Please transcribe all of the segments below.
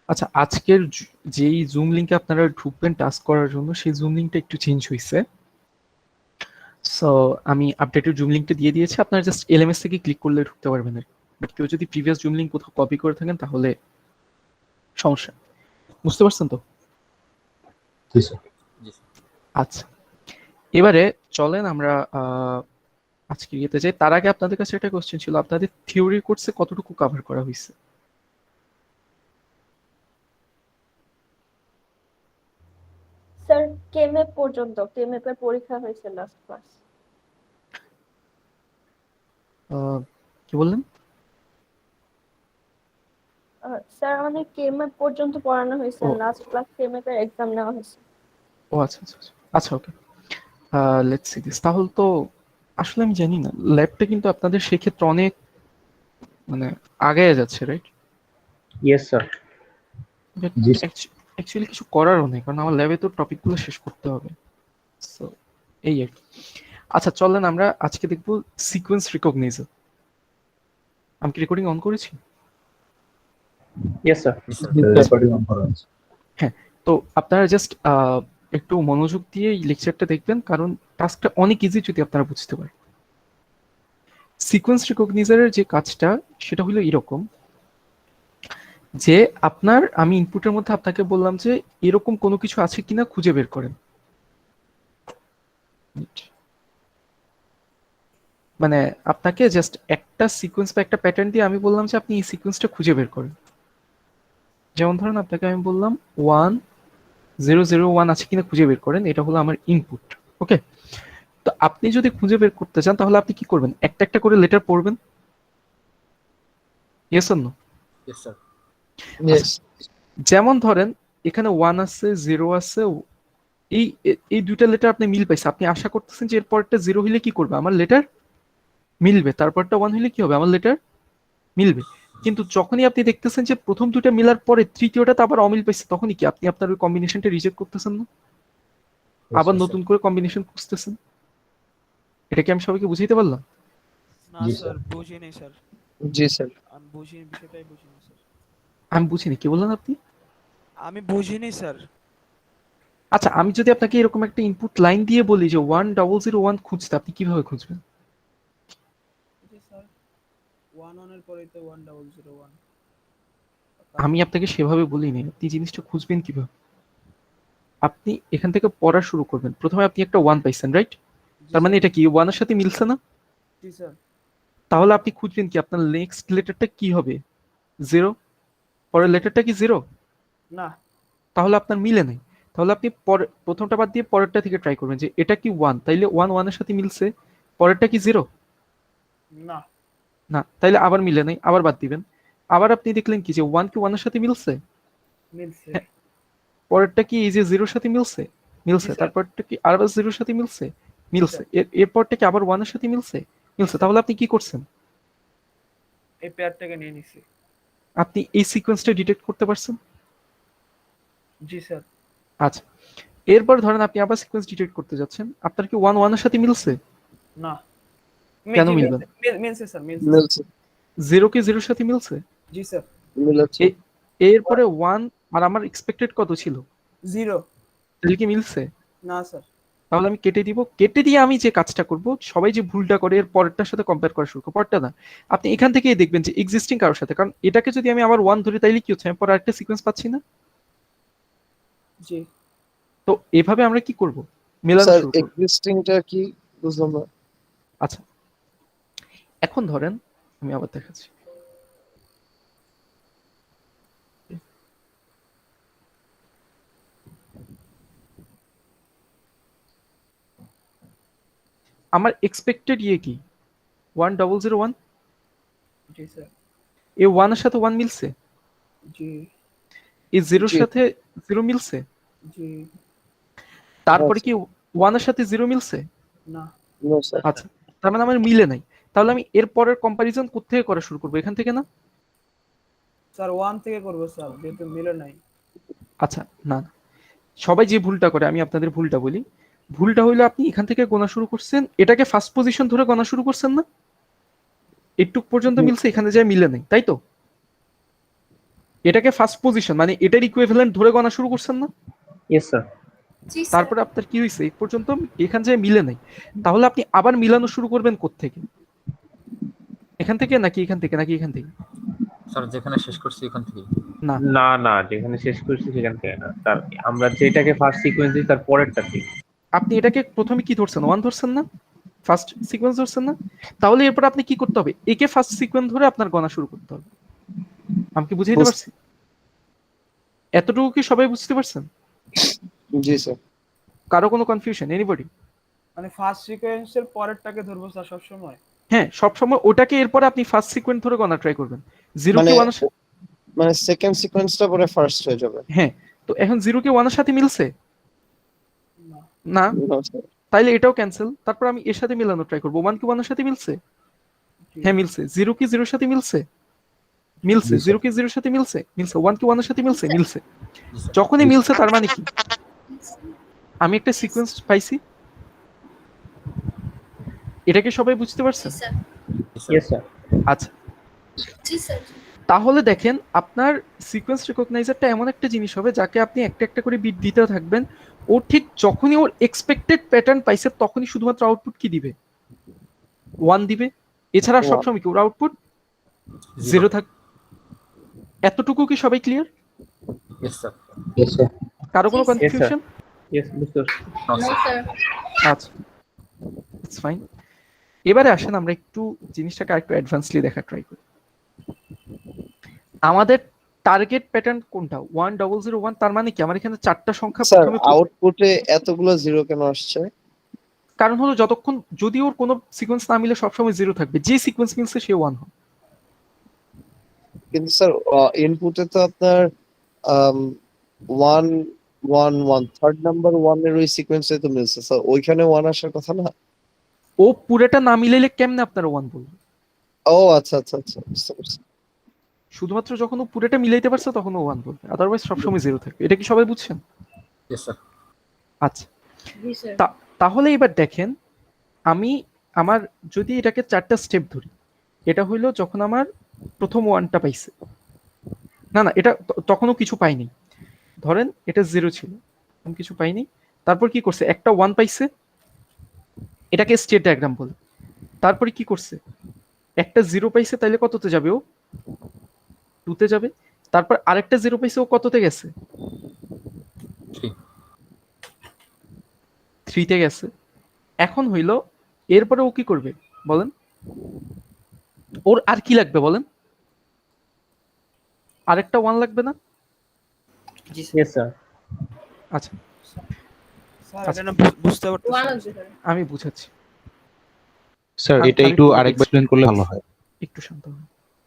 আচ্ছা, আজকের যেই জুম লিংকে আপনারা ঢুকবেন টাস্ক করার জন্য, সেই জুম লিংকটা একটু চেঞ্জ হয়েছে। সো আমি আপডেটেড জুম লিংকটা দিয়ে দিয়েছি, আপনারা জাস্ট এলএমএস থেকে ক্লিক করলে ঢুকতে পারবেন। বাট কেউ যদি প্রিভিয়াস জুম লিংক কোথাও কপি করে থাকেন তাহলে সমস্যা। বুঝতে পারছেন তো? জি স্যার। আচ্ছা, এবারে চলেন আমরা আজকে ইয়েতে যাই। তার আগে আপনাদের কাছে একটা কোশ্চেন ছিল, আপনাদের থিওরি কোর্সে কতটুকু কভার করা হয়েছে? স্যার কেমএপ পর্যন্ত, কেমএপ এর পরীক্ষা হয়েছে লাস্ট ক্লাস। কি বললেন? স্যার আমাদের কেমএপ পর্যন্ত পড়ানো হয়েছে, ও লাস্ট ক্লাস কেমএপ এর এক্সাম নেওয়া হয়েছে। ও আচ্ছা আচ্ছা আচ্ছা আচ্ছা, ওকে। Let's see this. তাহলে তো আসলে আমি জানি না, ল্যাবটা কিন্তু আপনাদের সেক্ষেত্রে অনেক মানে আগে যাচ্ছে, রাইট? Yes sir. জি স্যার। অ্যাকচুয়ালি কিছু করারও নেই, কারণ আমার ল্যাবে তো টপিকগুলো শেষ করতে হবে। সো এই আর কি। আচ্ছা চলেন আমরা আজকে দেখবো সিকোয়েন্স রিকগনিশন। আমি কি রেকর্ডিং অন করেছি? Yes sir. রেকর্ডিং অন করা আছে। হ্যাঁ, তো আপনারা জাস্ট একটু মনোযোগ দিয়ে এই লেকচারটা দেখবেন, কারণ টাস্কটা অনেক ইজি যদি আপনারা বুঝতে পারেন। সিকোয়েন্স রিকগনিশনের যে কাজটা সেটা হলো এরকম, যে আমি ইনপুটের মধ্যে আপনাকে বললাম যে এরকম কোনো কিছু আছে কিনা খুঁজে বের করেন। মানে আপনাকে জাস্ট একটা সিকোয়েন্স বা একটা প্যাটার্ন দিয়ে আমি বললাম যে আপনি এই সিকোয়েন্সটা খুঁজে বের করেন। যেমন ধরেন আপনাকে আমি বললাম 1001 আছে কিনা খুঁজে বের করেন, এটা হলো আমার ইনপুট। ওকে, তো আপনি যদি খুঁজে বের করতে চান তাহলে আপনি কি করবেন? একটা একটা করে লেটার পড়বেন। Yes or no? Yes sir. যেমন ধরেন এখানে 1 আছে, 0 আছে, এই এই দুইটা লেটার আপনি মিল পাইছে, আপনি আশা করতেছেন যে এরপরটা 0 হইলে কি করবে? আমার লেটার মিলবে। তারপরটা 1 হইলে কি হবে? আমার লেটার মিলবে। কিন্তু যখনই আপনি দেখতেছেন যে প্রথম দুইটা মিলার পরে তৃতীয়টাতে আবার অমিল পাইছে, তখনই কি আপনি আপনার ওই কম্বিনেশনটা রিজেক্ট করতেছেন না? আবার নতুন করে কম্বিনেশন খুঁজতেছেন। এটা কি আমি সবাইকে বুঝাইতে পারলাম? না স্যার, বুঝিনি স্যার। জি স্যার। আমি বুঝিনি, বিষয়টাই বুঝিনি স্যার। আমি বুঝিনি, কি বললেন আপনি? আমি বুঝিনি স্যার। আচ্ছা, আমি যদি আপনাকে এরকম একটা ইনপুট লাইন দিয়ে বলি যে 1001 খুঁজতে, আপনি কিভাবে খুঁজবেন? স্যার 1 এর পরেই তো 1001। আমি আপনাকে সেভাবে বলিনি, আপনি জিনিসটা খুঁজবেন কিভাবে। আপনি এখান থেকে পড়া শুরু করবেন। প্রথমে আপনি একটা 1 পাইছেন, রাইট? তার মানে এটা কি 1 এর সাথে মিলছে না? জি স্যার। তাহলে আপনি খুঁজবেন কি আপনার নেক্সট লেটারটা কি হবে? 0। পরের লেটারটা কি 0? না। তাহলে আপনার মিলে নাই। তাহলে আপনি প্রথমটা বাদ দিয়ে পরেরটা থেকে ট্রাই করবেন যে এটা কি 1, তাইলে 1 এর সাথে মিলছে। পরেরটা কি 0? না। না, তাইলে আবার মিলে নাই, আবার বাদ দিবেন। আবার আপনি দেখলেন কি যে 1 কি 1 এর সাথে মিলছে? মিলছে। হ্যাঁ। পরেরটা কি এই যে 0 এর সাথে মিলছে? জি মিলছে। স্যার। তারপরটা কি আবার 0 এর সাথে মিলছে? জি মিলছে। স্যার। এরপরটা কি আবার 1 এর সাথে মিলছে? জি মিলছে। স্যার। তাহলে আপনি কি করছেন? এই পেয়ারটাকে নিয়ে নিছি। আপনি এই সিকোয়েন্সটা ডিটেক্ট করতে পারছেন? জি স্যার। আচ্ছা, এরপর ধরেন আপনি আবার সিকোয়েন্স ডিটেক্ট করতে যাচ্ছেন, আপনার কি 1 এর সাথে মিলছে? না। কেন জি মিলবে না? মিলছে স্যার, মিলছে। মিলছে। 0 কি 0 এর সাথে মিলছে? জি স্যার। মিলেছে। এরপরে 1 আর আমার এক্সপেক্টেড কত ছিল? 0। তাহলে কি মিলছে? না স্যার। তাহলে আমি কেটে দিব। কেটে দিয়ে আমি যে কাজটা করব, সবাই যে ভুলটা করে এর পরেরটার সাথে কম্পেয়ার করা শুরু করব। পরেরটা না, আপনি এখান থেকেই দেখবেন যে এক্সিস্টিং কারোর সাথে, কারণ এটাকে যদি আমি আবার 1 ধরি তাইলে কি হচ্ছে? আমি পরে আরেকটা সিকোয়েন্স পাচ্ছি না? জি। তো এভাবে আমরা কি করব? মেলানো স্যার শুরু করব। এক্সিস্টিংটা কি বুঝলাম না। আচ্ছা, এখন ধরেন আমি আবার দেখাচ্ছি। আমার এক্সপেক্টেড ইয়ে কি? 1001। জি স্যার। এই 1 এর সাথে 1 মিলছে? জি। এই 0 এর জি সাথে 0 মিলছে? জি। তারপরে কি 1 এর সাথে 0 মিলছে? না। No sir. আচ্ছা, তার মানে আমার মিলে নাই। তাহলে আমি এর পরের কম্পারিজন কোত্থেকে করা শুরু করব? এখান থেকে না? স্যার 1 থেকে করব স্যার, যেহেতু মিলে নাই। আচ্ছা, না, সবাই যে ভুলটা করে, আমি আপনাদের ভুলটা বলি। ভুলটা হইলো আপনি এখান থেকে গোনা শুরু করছেন, এটাকে ফার্স্ট পজিশন ধরে গোনা শুরু করছেন না? এটুক পর্যন্ত মিলছে, এখানে যায় মিলে নাই, তাই তো? এটাকে ফার্স্ট পজিশন মানে এটার ইকুইভ্যালেন্ট ধরে গণনা শুরু করছেন না? Yes sir. তারপরে আপনার কি হয়েছে এই পর্যন্ত এখান যে মিলে নাই, তাহলে আপনি আবার মিলানো শুরু করবেন কোত্থেকে? এখান থেকে নাকি এখান থেকে নাকি এখান থেকে? স্যার যেখানে শেষ করছি ওখান থেকে। না, না না, যেখানে শেষ করছি সেখান থেকে না, তার আমরা যেটাকে ফার্স্ট সিকোয়েন্স দিই তার পরেরটা থেকে। আপনি এটাকে প্রথমে কি ধরছেন, 1 ধরছেন না, ফার্স্ট সিকোয়েন্স ধরছেন না? তাহলে এরপর আপনি কি করতে হবে, একে ফার্স্ট সিকোয়েন্স ধরে আপনার গণনা শুরু করতে হবে। আমি কি বুঝাইতে পারছি? এতটুকু কি সবাই বুঝতে পারছেন? জি স্যার। কারো কোনো কনফিউশন, এনিবডি? মানে ফার্স্ট সিকোয়েন্সের পরেরটাকে ধরবো স্যার সবসময়। হ্যাঁ, সবসময় ওটাকে এরপরে আপনি ফার্স্ট সিকোয়েন্স ধরে গণনা ট্রাই করবেন। 0 মানে কে 1 এর মানে সেকেন্ড সিকোয়েন্সটা পরে ফার্স্ট হয়ে যাবে। হ্যাঁ, তো এখন 0 কে 1 এর সাথে মিলছে না। না, না স্যার। তাইলে এটাও ক্যান্সেল। তারপর আমি এর সাথে মিলানো ট্রাই করব। 1 কি 1 এর সাথে মিলছে? হ্যাঁ মিলছে। 0 কি 0 এর সাথে মিলছে? মিলছে। 0 কি 0 এর সাথে মিলছে? মিলছে। 1 কি 1 এর সাথে মিলছে? মিলছে। যখনই মিলছে তার মানে কি আমি একটা সিকোয়েন্স পাইছি। এটাকে সবাই বুঝতে পারছেন? Yes sir. আচ্ছা, তাহলে দেখেন আপনার সিকোয়েন্স রিকগনাইজারটা এমন একটা জিনিস হবে যাকে আপনি একটা একটা করে বিট দিতে থাকবেন। ও ঠিক যখনই ওর এক্সপেক্টেড প্যাটার্ন পাইছে তখনই শুধুমাত্র আউটপুট কি দিবে, 1 দিবে। এছাড়া সবসময় কি ওর আউটপুট 0 থাকবে। এতটুকু কি সবাই clear? Yes sir. Yes sir. কারো কোনো কনফিউশন? ইয়েস বুঝতে পারছি। আচ্ছা, ইটস ফাইন। এবারে আসেন আমরা একটু জিনিসটাকে আরেকটু অ্যাডভান্সলি দেখা ট্রাই করি। আমাদের টার্গেট প্যাটার্ন কোনটা? 1001। তার মানে কি আমার এখানে চারটা সংখ্যা স্যার প্রথমে, আউটপুটে এতগুলো জিরো কেন আসছে? কারণ হলো যতক্ষণ যদি ওর কোনো সিকোয়েন্স না মিলে সবসময় 0 থাকবে, যে সিকোয়েন্স মিলছে সে 1 হবে। কিন্তু স্যার ইনপুটে তো আপনার 1 1 1 থার্ড নাম্বার 1 এর ওই সিকোয়েন্সে তো মিলছে স্যার, ওইখানে 1 আসার কথা না? ও পুরোটা না মিলাইলে কেমনে আপনার 1 বলবো? ও আচ্ছা আচ্ছা আচ্ছা, বুঝতে পারছি। শুধুমাত্র যখন ও পুরোটা মিলাইতে পারছে তখন ও 1 বলবে, আদারওয়াইজ সবসময় 0 থাকবে। এটা কি সবাই বুঝছেন? Yes sir. আচ্ছা, তাহলে এবার দেখেন আমি আমার যদি এটাকে 4টা স্টেপ ধরি, এটা হইলো যখন আমার প্রথম 1টা পাইছে, না না এটা তখনও কিছু পাইনি, ধরেন এটা 0 ছিল, আমি কিছু পাইনি। তারপর কি করছে, একটা 1 পাইছে, এটাকে স্টেট ডায়াগ্রাম বলে। তারপরে কি করছে, একটা 0 পাইছে, তাইলে কততে যাবে ও? 2 তে যাবে। তারপর আরেকটা 0 পাইছে, ও কততে গেছে? 3 তে গেছে। এখন হইলো এরপরে ও কি করবে বলেন? ওর আর কি লাগবে বলেন? আরেকটা 1 লাগবে না? Yes sir. আচ্ছা, স্যার আচ্ছা। এটা না বুঝতে পারতেছি। আমি বুঝাচ্ছি, স্যার এটা একটু আরেকবার এক্সপ্লেইন করলে ভালো হয়। একটু শান্ত হন,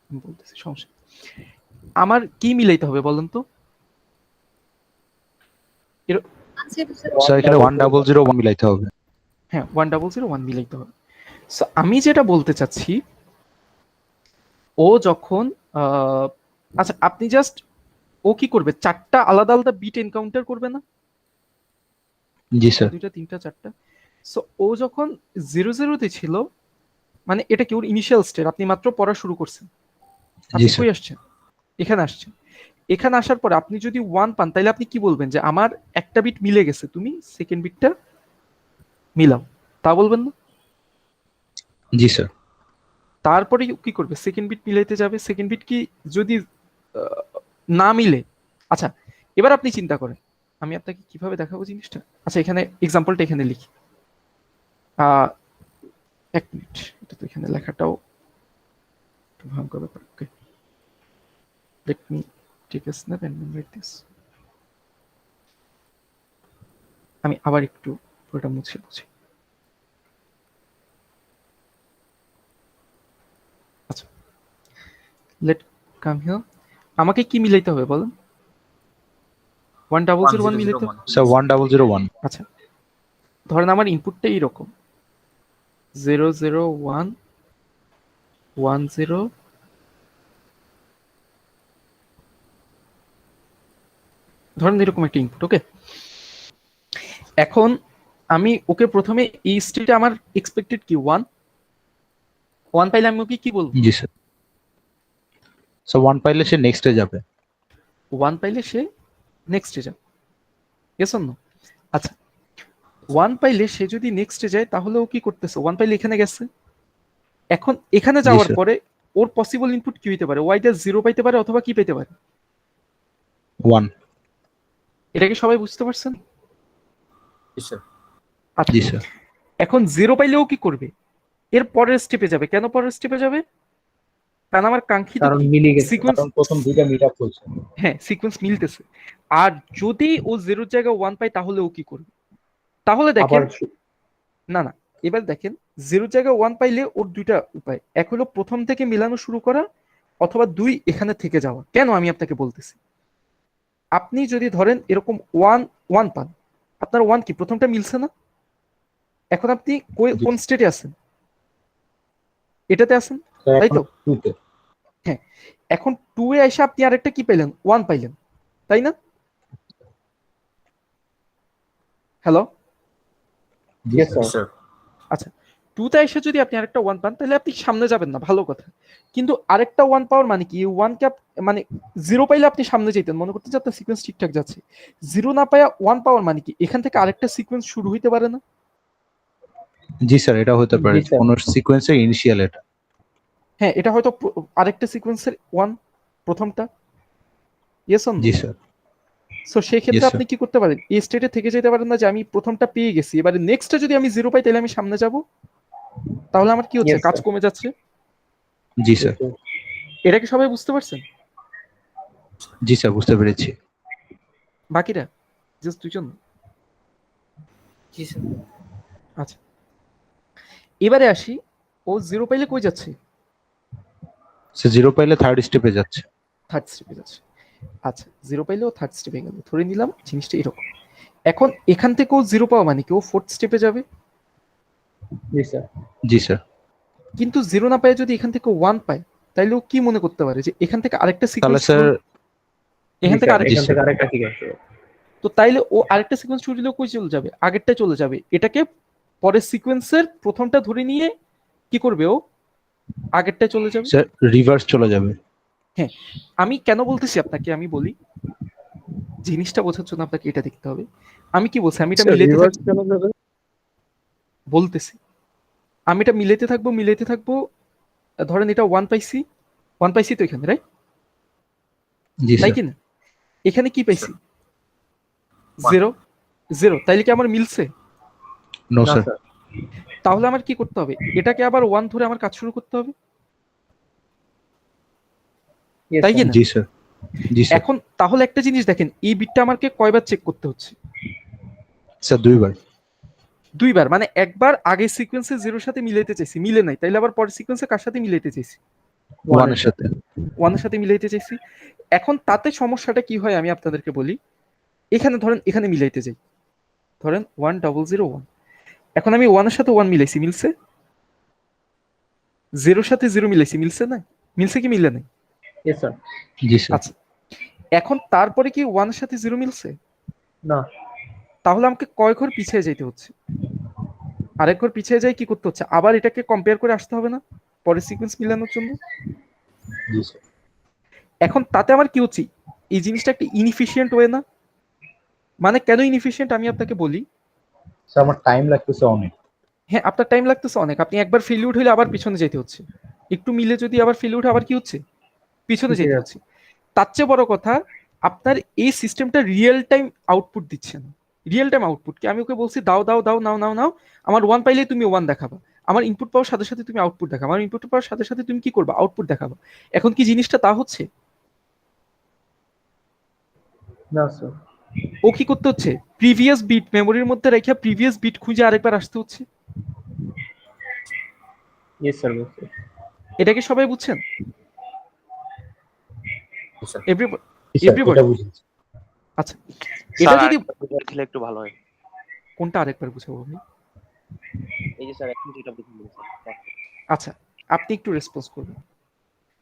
আমি বলতেছি, সমস্যা নেই। আমার কি মিলাইতে হবে বলেন তো? স্যার এখানে 1001 মিলাইতে হবে। হ্যাঁ, 1001 মিলাইতে হবে। সো আমি যেটা বলতে চাচ্ছি, ও যখন আচ্ছা আপনি জাস্ট, ও কি করবে, 4টা আলাদা আলাদা বিট এনকাউন্টার করবে না? জি স্যার। 2টা 3টা 4টা। সো ও যখন 00 তে ছিল, মানে এটা কি ওর ইনিশিয়াল স্টেট, আপনি মাত্র পড়া শুরু করছেন, আপনি জি, স্যার। কই আসছেন, এখানে আসছেন। এখানে আসার পর আপনি যদি 1 পান, তাহলে আপনি কি বলবেন যে আমার একটা বিট মিলে গেছে, তুমি সেকেন্ড বিটটা মিলাও, তা বলবেন না? জি স্যার। তারপরে কি করবে, সেকেন্ড বিট মিলাইতে যাবে। সেকেন্ড বিট কি যদি না মিলে, আচ্ছা এবার আপনি চিন্তা করেন আমি আপনাকে কিভাবে দেখাবো জিনিসটা। আচ্ছা এখানে এক্সাম্পলটা এখানে লিখি, 1 মিনিট, এটা তো এখানে লেখাটাও একটু ভয়ঙ্কর ব্যাপার। Okay, let me take a snap and write this. আমি আবার একটু পুরোটা মুছে বুঝি। আচ্ছা, লেট কাম হিয়ার। আমাকে কি মিলাইতে হবে বলেন? 1001 মিলাইতে হবে। স্যার 1001। আচ্ছা, ধরেন আমার ইনপুটটা এইরকম 001 10, ধরেন এরকম একটা ইনপুট। ওকে, এখন আমি ওকে প্রথমে এই স্টেটে আমার এক্সপেক্টেড কি 1 পাইলে আমি ওকে কি বলবো? জি স্যার। স্যার 1 পাইলে সে নেক্সটে যাবে। ওয়ান পাইলে সে নেক্সটে যাবে, ইয়েস অর নো? আচ্ছা, ওয়ান পাইলে সে যদি নেক্সটে যায় তাহলে ও কি করতেছে? ওয়ান পাইলে এখানে গেছে, এখন এখানে জি যাওয়ার স্যার। পরে ওর পসিবল ইনপুট কি হইতে পারে? ওয়াইটা জিরো পাইতে পারে অথবা কি পেতে পারে? 1। এটা কি সবাই বুঝতে পারছেন? জি স্যার। আচ্ছা, জি স্যার। এখন জিরো পাইলেও কি করবে? এর পরের স্টেপে যাবে। কেন পরের স্টেপে যাবে? কারণ আমার কাঙ্ক্ষিত কারণ মিলে গেছে, সিকোয়েন্স, কারণ প্রথম দুইটা মিট আপ হয়েছে। হ্যাঁ সিকোয়েন্স মিলতেছে। আর যদি ও জিরোর জায়গায় ওয়ান পায় তাহলে ও কি করবে? তাহলে দেখেন, আবার না না, এবার দেখেন জিরোর জায়গায় ওয়ান পাইলে ওর দুইটা উপায়, এক হলো প্রথম থেকে মিলানো শুরু করা, অথবা দুই এখানে থেকে যাওয়া। কেন আমি আপনাকে বলতেছি, আপনি যদি ধরেন এরকম ওয়ান ওয়ান পান, আপনার ওয়ান কি প্রথমটা মিলছে না, এখন আপনি জি। কোন স্টেটে আছেন? এটাতে আছেন, তাই তো? টুতে। হ্যাঁ, এখন টু এ এসে আপনি আরেকটা কি পাইলেন? ওয়ান পাইলেন, তাই না? হ্যালো, ইয়েস জি স্যার। স্যার। আচ্ছা, টুতে এসে যদি আপনি আরেকটা ওয়ান পান তাহলে আপনি সামনে যাবেন না, ভালো কথা। কিন্তু আরেকটা ওয়ান পাওয়ার মানে কি? ওয়ান কে মানে জিরো পাইলে আপনি সামনে যেতেন, মনে করতে যে আপনার সিকোয়েন্স ঠিকঠাক যাচ্ছে। জিরো না পাওয়া ওয়ান পাওয়ার মানে কি? এখান থেকে আরেকটা সিকোয়েন্স শুরু হইতে পারে না? জি স্যার, এটা হতে পারে জি স্যার। কোন সিকোয়েন্সের ইনিশিয়াল এটা। হ্যাঁ, এটা হয়তো আরেকটা সিকোয়েন্সের ওয়ান, প্রথমটা, ইয়েস অর নো? জি স্যার। সো সেই ক্ষেত্রে Yes, sir. আপনি কি করতে পারেন? এই স্টেটে থেকে যেতে পারেন না যে আমি প্রথমটা পেয়ে গেছি, এবারে নেক্সটে যদি আমি জিরো পাই তাহলে আমি সামনে যাব, তাহলে আমার কি হচ্ছে? Yes, কাজ sir. কমে যাচ্ছে। জি স্যার। এটা কি সবাই বুঝতে পারছেন? জি স্যার, বুঝতে পেরেছি। বাকিরা জাস্ট দুজন? জি স্যার। আচ্ছা, এবারে আসি, ও জিরো পাইলে কই যাচ্ছে? সে 0 পাইলে থার্ড স্টেপে যাচ্ছে। থার্ড স্টেপে যাচ্ছে। আচ্ছা, জিরো পাইলেও থার্ড স্টেপে গেল, ধরে নিলাম জিনিসটা এরকম। এখন এখান থেকেও জিরো পাওয়া মানে কি ও ফোর্থ স্টেপে যাবে। জি স্যার। জি স্যার। কিন্তু জিরো না পায় যদি এখান থেকে ওয়ান পায়, তাইলে ও কি মনে করতে পারে যে এখান থেকে আরেকটা তাহলে সিকোয়েন্স, স্যার এখান থেকে আরেকটা, এখান থেকে আরেকটা ঠিক আছে। তো তাইলে ও আরেকটা সিকোয়েন্স শুরু দিলেও কই চলে যাবে? আগেরটা চলে যাবে। এটাকে পরের সিকোয়েন্সের প্রথমটা ধরে নিয়ে কি করবে ও? আগেরটা চলে যাবে। স্যার রিভার্স চলে যাবে। হ্যাঁ, আমি কেন বলতেছি আপনাকে, আমি বলি, জিনিসটা বোঝার জন্য আপনাকে এটা দেখতে হবে। আমি কি বলছি? আমি এটা স্যার মিলাইতে রিভার্স থাকবো, কেন যাবে? বলতেছি আমি এটা মিলাইতে থাকবো মিলাইতে থাকবো। ধরেন এটা ওয়ান পাইছি, ওয়ান পাইছি তো এখানে, রাইট? জি তাই স্যার। কি না? এখানে কি পাইছি? One. Zero, zero. তাইলে কি আমার মিলছে? নো না স্যার। স্যার। তাহলে আমার কি করতে হবে? এটাকে আবার ওয়ান ধরে আমার কাজ শুরু করতে হবে, Yes, তাই কি sir. না? জি স্যার। জি স্যার। এখন তাহলে একটা জিনিস দেখেন, এই বিটটা আমাকে কয়বার চেক করতে হচ্ছে? স্যার 2 বার। দুইবার। মানে একবার আগে সিকোয়েন্সে জিরোর সাথে মিলাইতে চাইছি, মিলে নাই, তাইলে আবার পরের সিকোয়েন্সে কার সাথে মিলাইতে চাইছি? 1 এর সাথে। ওয়ানের সাথে মিলাইতে চাইছি। এখন তাতে সমস্যাটা কি হয় আমি আপনাদেরকে বলি। এখানে ধরেন এখানে মিলাইতে যাই, ধরেন 1001, এখন আমি ওয়ানের সাথে ওয়ান মিলাইছি, মিলছে? জিরোর সাথে জিরো মিলাইছি, মিলছে না? মিলছে কি মিলে নাই? Yes, sir. জি স্যার। আচ্ছা, এখন তারপরে কি ওয়ানের সাথে জিরো মিলছে? না। তাহলে আমাকে কয় ঘর পিছিয়ে যাইতে হচ্ছে? আরেক ঘর পিছিয়ে যাই কি করতে হচ্ছে? আবার এটাকে কম্পেয়ার করে আসতে হবে না পরের সিকোয়েন্স মিলানোর জন্য? জি স্যার। এখন তাতে আমার কি হচ্ছে? এই জিনিসটা একটা ইনএফিশিয়েন্ট ওয়ে না? মানে কেন ইনএফিশিয়েন্ট আমি আপনাকে বলি। স্যার আমার টাইম লাগতেছে অনেক। হ্যাঁ, আপনার টাইম লাগতেছে অনেক, আপনি একবার ফেলিউর হলে আবার পিছনে যেতে হচ্ছে, একটু মিলে যদি আবার ফেলিউর আবার কি হচ্ছে? পিছনে যেতে হচ্ছে। তার চেয়ে বড় কথা, আপনার এই সিস্টেমটা রিয়েল টাইম আউটপুট দিচ্ছে না। রিয়েল টাইম আউটপুট কি? আমি ওকে বলছি দাও দাও দাও, নাও নাও নাও, আমার ওয়ান পাইলে তুমি ওয়ান দেখাবা, আমার ইনপুট পাওয়ার সাথে সাথে তুমি আউটপুট দেখাবা, আমার ইনপুট পাওয়ার সাথে সাথে তুমি কি করবা? আউটপুট দেখাবা। এখন কি জিনিসটা তা হচ্ছে? না স্যার। ও কি করতে হচ্ছে? প্রিভিয়াস বিট মেমোরির মধ্যে রেখে প্রিভিয়াস বিট খুঁজে আরেকবার আসতে হচ্ছে। ইয়েস স্যার, বুঝছি। এটা কি সবাই বুঝছেন? জি স্যার। এভরিবডি? Sir Everybody? এটা বুঝেছি। আচ্ছা, এটা যদি দিলে একটু ভালো হয়। কোনটা আরেকবার বুঝাবো আমি? এই যে স্যার এখন যেটা বুঝে বলেছেন। আচ্ছা, আপনি একটু রেসপন্স করবেন।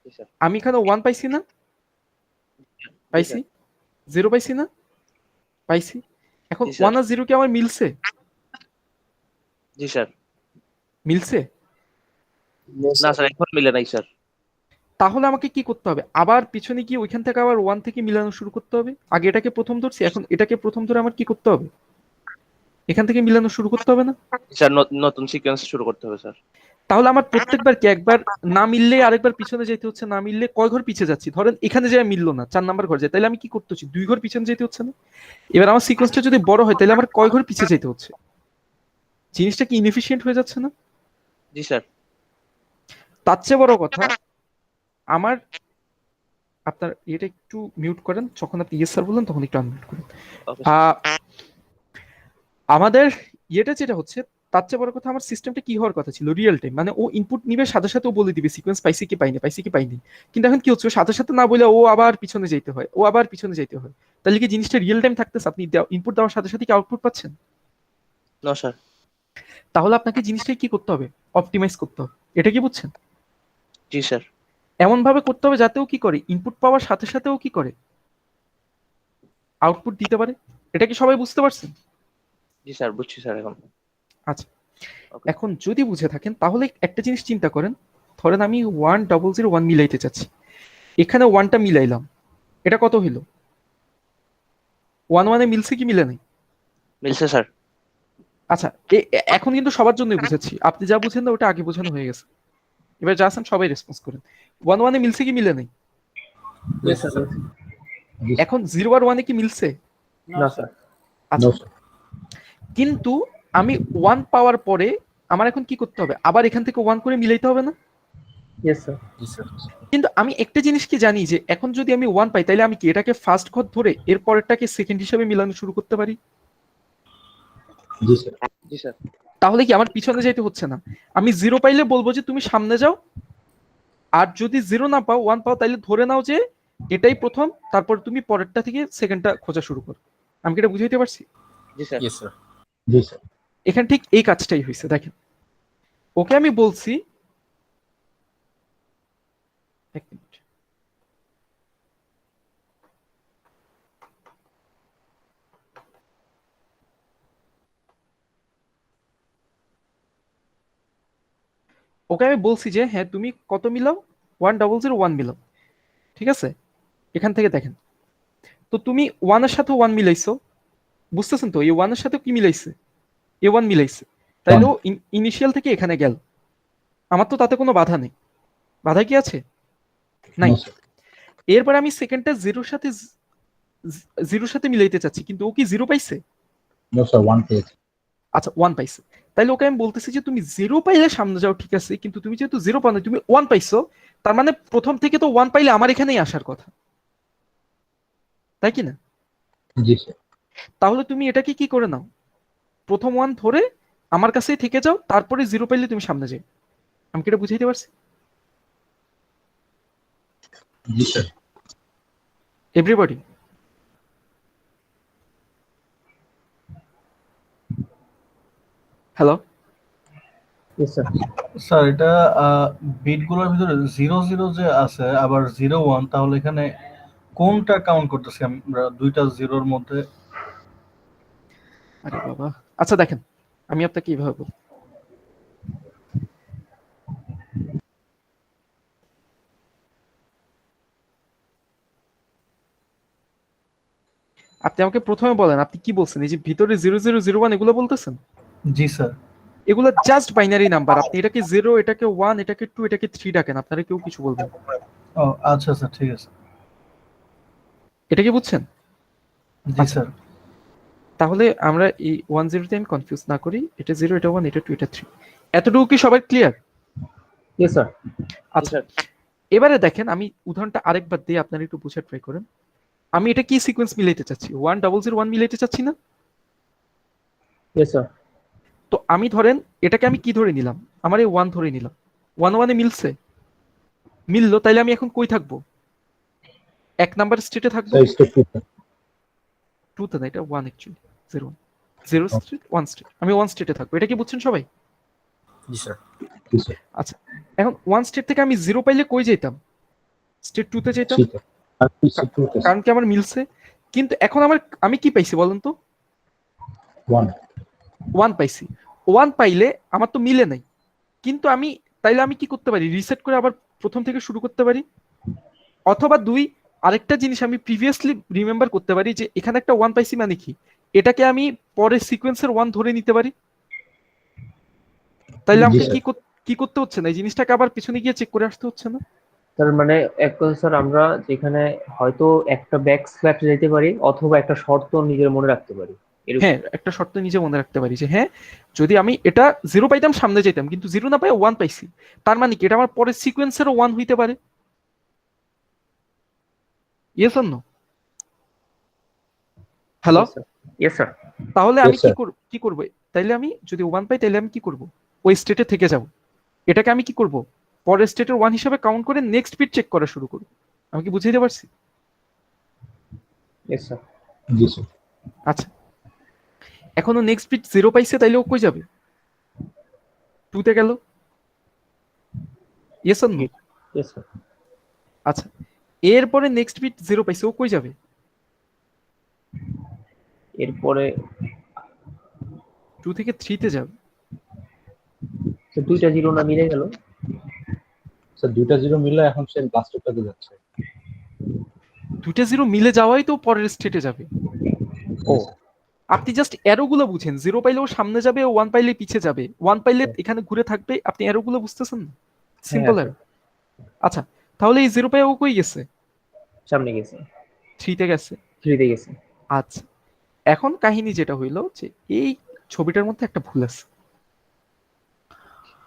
জি স্যার। আমি এখানে ওয়ান পাইছি না? পাইছি। জিরো পাইছি না? পাইছি। এখন জি স্যার। ওয়ান আর জিরো কি আমার মিলছে? জি স্যার। মিলছে? না স্যার এখন মিলে নাই স্যার। তাহলে আমাকে কি করতে হবে, আবার পিছনে গিয়ে ওইখান থেকে আবার 1 থেকে মিলানো শুরু করতে হবে। আগে এটাকে প্রথম ধরছি, এখন এটাকে প্রথম ধরে আমার কি করতে হবে, এখান থেকে মিলানো শুরু করতে হবে না? স্যার নতুন সিকোয়েন্স শুরু করতে হবে স্যার। তাহলে আমার প্রত্যেকবার কি একবার না মিললে আরেকবার পিছনে যেতে হচ্ছে, না মিললে কয় ঘর পিছিয়ে যাচ্ছি, ধরেন এখানে যে মিললো না 4 নাম্বার ঘর যায়, তাহলে আমি কি করতে হচ্ছে, 2 ঘর পিছনে যেতে হচ্ছে না? এবার আমার সিকোয়েন্সটা যদি বড় হয় তাহলে আমার কয় ঘর পিছিয়ে যেতে হচ্ছে? জিনিসটা কি ইনএফিশিয়েন্ট হয়ে যাচ্ছে না? জি স্যার। তার চেয়ে বড় কথা, আমার আপনার এটা একটু মিউট করেন, যখন আপনি ইয়েস স্যার বললেন তখন একটু আনমিউট করেন। ওকে আমাদের ইয়েটা যেটা হচ্ছে, তার চেয়ে বড় কথা, আমার সিস্টেমটা কি হওয়ার কথা ছিল, রিয়েল টাইম, মানে ও ইনপুট নিবে সাথে সাথে ও বলে দিবে সিকোয়েন্স পাইছি কি পাইনি, পাইছি কি পাইনি। কিন্তু এখন কি হচ্ছে, ও সাথে সাথে না বলে ও আবার পিছনে যেতে হয়, ও আবার পিছনে যেতে হয়। তাহলে কি জিনিসটা রিয়েল টাইম থাকতেছে, আপনি ইনপুট দেওয়ার সাথে সাথে কি আউটপুট পাচ্ছেন? No sir. তাহলে আপনাকে জিনিসটাকে কি করতে হবে, অপটিমাইজ করতে হবে। এটা কি বুঝছেন? জি স্যার। এমন ভাবে করতে হবে যাতে ও কি করে, ইনপুট পাওয়ার সাথে সাথে ও কি করে, আউটপুট দিতে পারে। এটা কি সবাই বুঝতে পারছেন? জি স্যার বুঝছি স্যার এখন। আচ্ছা, ওকে এখন যদি বুঝে থাকেন তাহলে একটা জিনিস চিন্তা করেন, ধরেন আমি 1001 মিলাইতে চাচ্ছি, এখানে 1টা মিলাইলাম, এটা কত হইলো? 1 1 এ মিলছে কি মিলে নাই? মিলছে স্যার। আচ্ছা, এখন কিন্তু সবার জন্যই বুঝাচ্ছি, আপনি যা বুঝেন না ওটা আগে বোঝানো হয়ে গেছে। এবার যা আছেন সবাই রেসপন্স করেন। 1 1 এ মিলছে কি মিলে নাই? Yes, sir. এখন 0 আর 1 এ কি মিলছে? না স্যার। আচ্ছা, কিন্তু আমি 1 পাওয়ার পরে আমার এখন কি করতে হবে, আবার এখান থেকে 1 করে মিলাইতে হবে না? Yes sir. Yes, sir. কিন্তু আমি একটা জিনিস কি জানি, যে এখন যদি আমি 1 পাই তাহলে আমি কি এটাকে ফার্স্ট ঘর ধরে এর পরেরটাকে সেকেন্ড হিসেবে মিলানো শুরু করতে পারি? জি স্যার। তাহলে কি আমার পিছনে যেতে হচ্ছে না, আমি 0 পাইলে বলবো যে তুমি সামনে যাও, আর যদি 0 না পাও, 1 পাও, তাহলে ধরে নাও যে এটাই প্রথম, তারপর তুমি পরেরটা থেকে সেকেন্ডটা খোঁজা শুরু করো। আমি কি এটা বুঝাইতে পারছি? জি স্যার। Yes, sir. এখানে ঠিক এই কাজটাই হয়েছে, দেখেন। ওকে আমি বলছি, এক মিনিট, ওকে আমি বলছি যে হ্যাঁ তুমি কত মিলাও, 1001 মিলাও, ঠিক আছে? এখান থেকে দেখেন, তো তুমি 1 এর সাথে 1 মিলাইছো, বুঝতেছেন তো? এই 1 এর সাথে কি মিলাইছে, এ 1 মিলাইছে, তাইলে ও ইনিশিয়াল থেকে এখানে গেল, আমার তো তাতে কোনো বাধা নেই। বাধা কি আছে? নাই। এরপর আমি সেকেন্ডটা 0 সাথে মিলাইতে চাচ্ছি, কিন্তু ও কি 0 পাইছে? আচ্ছা, 1 পাইছে। তাইলে ওকে আমি বলতেছি যে তুমি 0 পাইলে সামনে যাও, ঠিক আছে, কিন্তু তুমি যেহেতু 0 পাও না, তুমি 1 পাইছো, তার মানে প্রথম থেকে তো 1 পাইলে আমার এখানেই আসার কথা, তাই কি না? তাহলে তুমি এটাকে কি করে নাও, প্রথম 1 ধরে আমার কাছেই থেকে যাও, তারপরে 0 পাইলে তুমি সামনে যাও। আমি কি এটা বুঝাইতে পারছি? Everybody? Hello? Yes sir. Sir এটা বিট গুলোর ভিতরে 0 0 যে আছে আবার 0 1, তাহলে এখানে কোনটা কাউন্ট করতেছি আমরা দুইটা জিরোর মধ্যে? আরে বাবা, আচ্ছা দেখেন, আমি আপনাকে এইভাবে বলি, আপনি আমাকে প্রথমে বলেন আপনি কি বলছেন, এই যে ভিতরে 0001 এগুলো বলতেছেন, জি স্যার। এগুলো জাস্ট বাইনারি নাম্বার, আপনি এটাকে 0, এটাকে 1, এটাকে 2, এটাকে 3 ডাকেন, আপনারা কেউ কিছু বলবেন। ও আচ্ছা স্যার, ঠিক আছে। এটা কি বুঝছেন? জি আচ্ছা, স্যার। তাহলে আমরা এই 10 তে আমি কনফিউজ না করি, এটা 0, এটা 1, এটা 2, এটা 3, এতটুকু কি সবার ক্লিয়ার? Yes sir. আচ্ছা, এবারে দেখেন আমি উদাহরণটা আরেকবার দিয়ে আপনারা একটু বুঝে ট্রাই করেন। আমি এটা কি সিকোয়েন্স মিলাইতে চাচ্ছি, 1001 মিলাইতে চাচ্ছি না? Yes sir. তো আমি ধরেন এটাকে আমি কি ধরে নিলাম, আমার এই 1 ধরে নিলাম, 1 1 এ মিলছে, মিললো, তাইলে আমি এখন কই থাকবো, 1 নাম্বার স্টেটে থাকবো, 2 তে না, এটা 1 অ্যাকচুয়ালি, 0 স্টেট, 1 স্টেট, আমি 1 স্টেটে থাকবো। এটা কি বুঝছেন সবাই? Yes, sir. আচ্ছা, এখন 1 স্টেট থেকে আমি 0 পাইলে কই যেতাম, স্টেট 2 তে যেতাম, কারণ কি আমার মিলছে। কিন্তু এখন আমি কি পাইছি বলেন তো, 1 পাইছি। 1 পাইলে আমার তো মিলে নাই, কিন্তু তাইলে আমি কি করতে পারি, রিসেট করে আবার প্রথম থেকে শুরু করতে পারি, অথবা 2 আরেকটা জিনিস আমি প্রিভিয়াসলি রিমেম্বার করতে পারি যে এখানে একটা 1 পাইছি মানে কি, এটাকে আমি পরের সিকোয়েন্সের 1 ধরে নিতে পারি। তাইলে আমাকে কি করতে হচ্ছে না, এই জিনিসটাকে আবার পিছনে গিয়ে চেক করে আসতে হচ্ছে না। তার মানে এক কথা স্যার, আমরা যেখানে হয়তো একটা ব্যাক স্ল্যাপ যেতে পারি অথবা একটা শর্ত নিজের মনে রাখতে পারি। হ্যাঁ, একটা শর্ত নিজে মনে রাখতে পারি যে হ্যাঁ, যদি আমি এটা 0 পাইতাম সামনে যেতাম, কিন্তু 0 না পাই 1 পাইছি, তার মানে কি এটা আমার পরের সিকোয়েন্সেরও 1 হইতে পারে। Yes or no? Hello, yes sir. তাহলে আমি কি করব? তাইলে আমি যদি 1 পাই তাইলে আমি কি করব? ওই স্টেটে থেকে যাব, এটাকে আমি কি করব, পরের স্টেটের 1 হিসেবে কাউন্ট করে নেক্সট বিট চেক করা শুরু করব। আমি কি বুঝাইতে পারছি? Yes sir. জি স্যার। আচ্ছা, এখনো নেক্সট বিট 0 পাইছে, তাইলে ও কই যাবে? 2 তে গেল। Yes or no? Yes sir. আচ্ছা, এরপরে নেক্সট বিট 0 পাইছে, ও কই যাবে? এরপরে 2 থেকে 3 তে যাবে। তো দুইটা জিরো না মিলে গেল। স্যার 2টা 0 মিলে এখন সে লাস্টেরটাতে যাচ্ছে। 2টা 0 মিলে যাওয়াই তো পরের স্টেটে যাবে। ও, আপনি জাস্ট অ্যারোগুলো বুঝেন, 0 পাইলেও সামনে যাবে, 1 পাইলে পিছে যাবে, 1 পাইলে এখানে ঘুরে থাকবে। আপনি অ্যারোগুলো বুঝতেছেন না? Simple arrow. আচ্ছা, তাহলে এই 0 পাই ও কই গেছে? সামনে গেছে, 3 তে গেছে। 3 তে গেছে। আচ্ছা, এখন কাহিনী যেটা হইলো যে এই ছবিটার মধ্যে একটা ভুল আছে।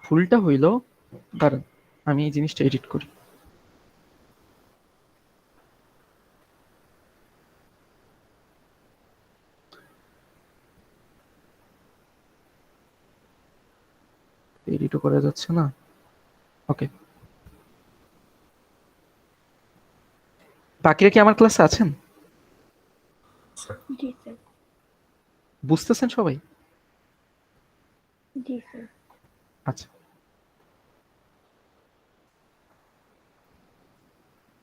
ভুলটা হইলো, দাঁড়ান আমি এই জিনিসটা এডিট করি। এডিটও করা যাচ্ছে না। ওকে, বাকিরা কি আমার ক্লাসে আছেন? জি স্যার। বুঝতেছেন সবাই? জি স্যার। আচ্ছা,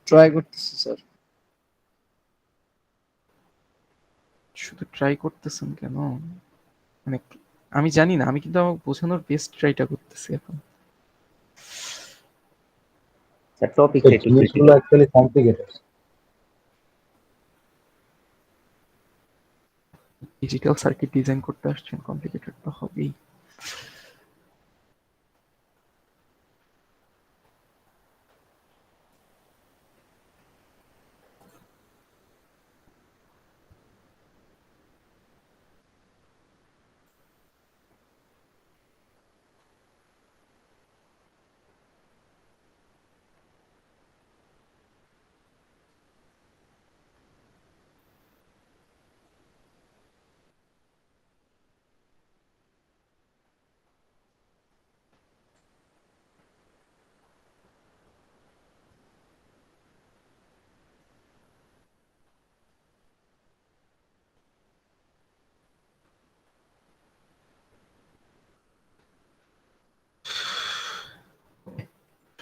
ট্রাই করতেছি স্যার। শুধু ট্রাই করতেছেন কেন? মানে আমি জানি না, আমি কিন্তু আমার বোঝানোর বেস্ট ট্রাইটা করতেছি এখন। স্যার টপিক স্যার জিনিসগুলো actually complicated. Digital circuit design করতে আসছেন, কমপ্লিকেটেড তো হবেই।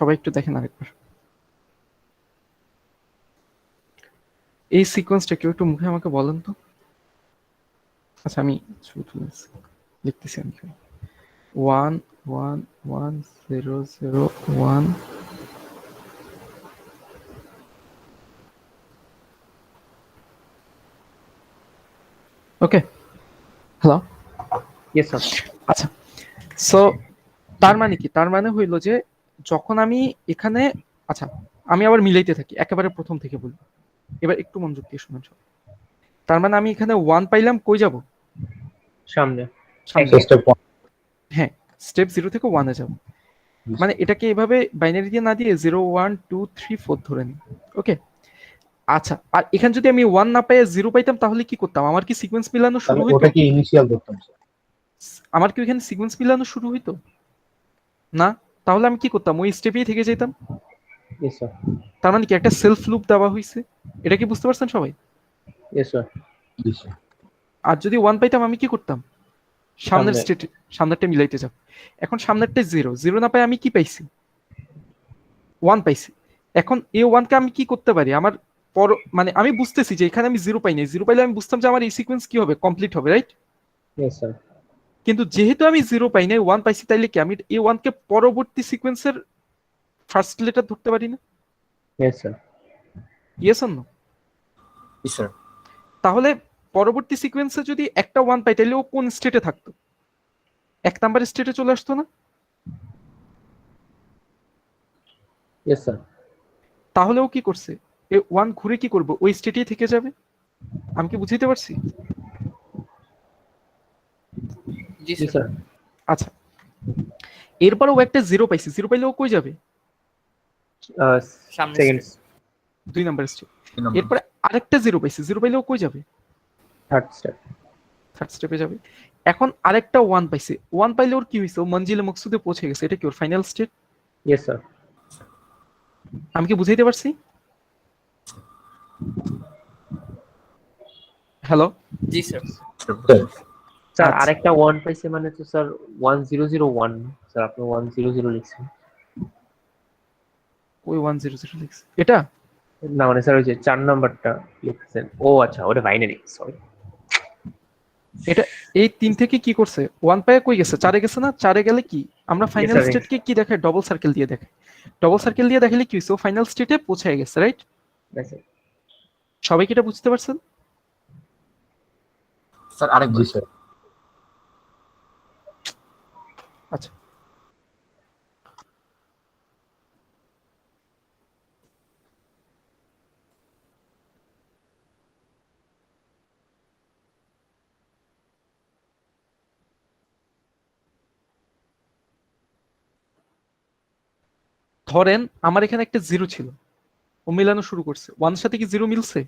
সবাই একটু দেখেন আরেকবার এই সিকোয়েন্সটা, কেউ একটু মুখে আমাকে বলেন তো। আচ্ছা, আমি লিখতেছি আমি 1 1 1 0 0 1। ওকে, হ্যালো। Yes sir. আচ্ছা, সো তার মানে কি, তার মানে হইলো যে যখন আমি এখানে, আচ্ছা আমি আবার মিলাইতে থাকি, একেবারে প্রথম থেকে বলি, এবার একটু মনোযোগ দিয়ে শুনুন সব। তার মানে আমি এখানে 1 পাইলাম, কই যাব? সামনে। হ্যাঁ, স্টেপ 0 থেকে 1 এ যাব। মানে এটাকে এভাবে বাইনারি দিয়ে না দিয়ে 0 1 2 3 4 ধরে নিই। ওকে, আচ্ছা, আর এখানে যদি আমি 1 না পাই 0 পাইতাম তাহলে কি করতাম? আমার কি সিকোয়েন্স মিলানো শুরু হইতো? ওটা কি ইনিশিয়াল করতাম স্যার? আমার কি এখানে সিকোয়েন্স মিলানো শুরু হইতো না? তাহলে আমি কি করতাম? ওই স্টেপেই থেকে যেতাম। Yes sir. তার মানে কি একটা সেলফ লুপ দেওয়া হয়েছে। এটা কি বুঝতে পারছেন সবাই? Yes sir. জি স্যার। আর যদি 1 পাইতাম আমি কি করতাম? সামনের সামনে। স্টেট, সামনেরটা মিলাইতে যাব। এখন সামনেরটা 0 0 না পাই আমি কি পাইছি? 1 পাইছি। এখন এই 1 কে আমি কি করতে পারি? আমার পর মানে আমি বুঝতেছি যে এখানে আমি 0 পাই নাই, 0 পাইলে আমি বুঝতাম যে আমার এই সিকোয়েন্স কি হবে, কমপ্লিট হবে, রাইট? Yes sir. কিন্তু যেহেতু আমি 0 পাই নাই, 1 পাইছি, তাইলে কি আমি এই 1 কে পরবর্তী সিকোয়েন্সের ফার্স্ট লেটার ধরতে পারি না? Yes sir. Yes or no? জি স্যার। তাহলে পরবর্তী সিকোয়েন্সে যদি একটা 1 পাই তাহলে ও কোন স্টেটে থাকতো? 1 নাম্বার স্টেটে চলে আসতো না? Yes sir. তাহলে ও কি করছে? এ 1 ঘুরে কি করবে? ওই স্টেটেই থেকে যাবে। আমি কি বুঝাইতে পারছি? জি জি স্যার। স্যার। আচ্ছা, এরপরে ও একটা 0 পাইছে, 0 পাইলে ও কই যাবে? সামনে সেকেন্ডস। 2 number step. এরপরে আরেকটা 0 পাইছে, 0 পাইলে ও কই যাবে? Third step. থার্ড স্টেপে যাবে। এখন আরেকটা 1 পাইছে, 1 পাইলে ওর কি হইছে? ও মঞ্জিলে মকসুদে পৌঁছে গেছে। এটা কি ওর ফাইনাল স্টেট? Yes sir. আমি কি বুঝাইতে পারছি? হ্যালো? জি স্যার। স্যার আচ্ছা। আরেকটা 1 পাইছে মানে তো স্যার 1001 স্যার, আপনি 100 লিখছেন। ওই 100 লিখছে এটা? না মানে স্যার ওই যে 4 নাম্বারটা লিখছেন। ও আচ্ছা, ওটা বাইনারি, সরি। এটা এই 3 থেকে কি করছে? 1 পায়ে কই গেছে? 4 এ গেছে না? 4 এ গেলে কি আমরা ফাইনাল sir, স্টেটকে কি দেখায়? ডবল সার্কেল দিয়ে দেখায়। ডবল সার্কেল দিয়ে দেখালে কি হইছে? ও ফাইনাল স্টেটে পৌঁছে গেছে, রাইট? সবাই কি এটা বুঝতে পারছেন? স্যার আরেকবার। জি স্যার। আচ্ছা, ধরেন আমার এখানে একটা 0 ছিল, ও মেলানো শুরু করছে। 1 এর সাথে কি 0 মিলছে?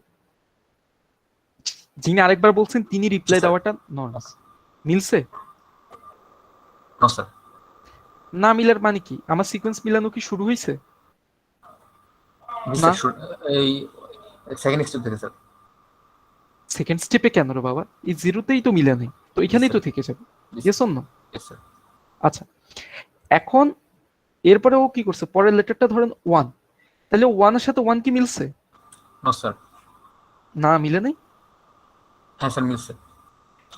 যিনি আরেকবার বলছেন তিনি রিপ্লাই দেওয়াটা নর্মাল। মিলছে? No sir. না মিলার মানে কি? আমার সিকোয়েন্স মিলানো কি শুরু হইছে? জি না। স্যার, এই সেকেন্ড স্টেপ থেকে স্যার। সেকেন্ড স্টেপে কেন রে বাবা? এই 0তেই তো মিলা নেই, তো এখানেই তো থেকে যাবে। Yes or no? Yes sir. আচ্ছা, এখন এরপরে ও কি করছে? পরের লেটারটা ধরেন 1, তাহলে 1 এর সাথে 1 কি মিলছে? No sir. না মিলে নাই। হ্যাঁ স্যার মিলছে।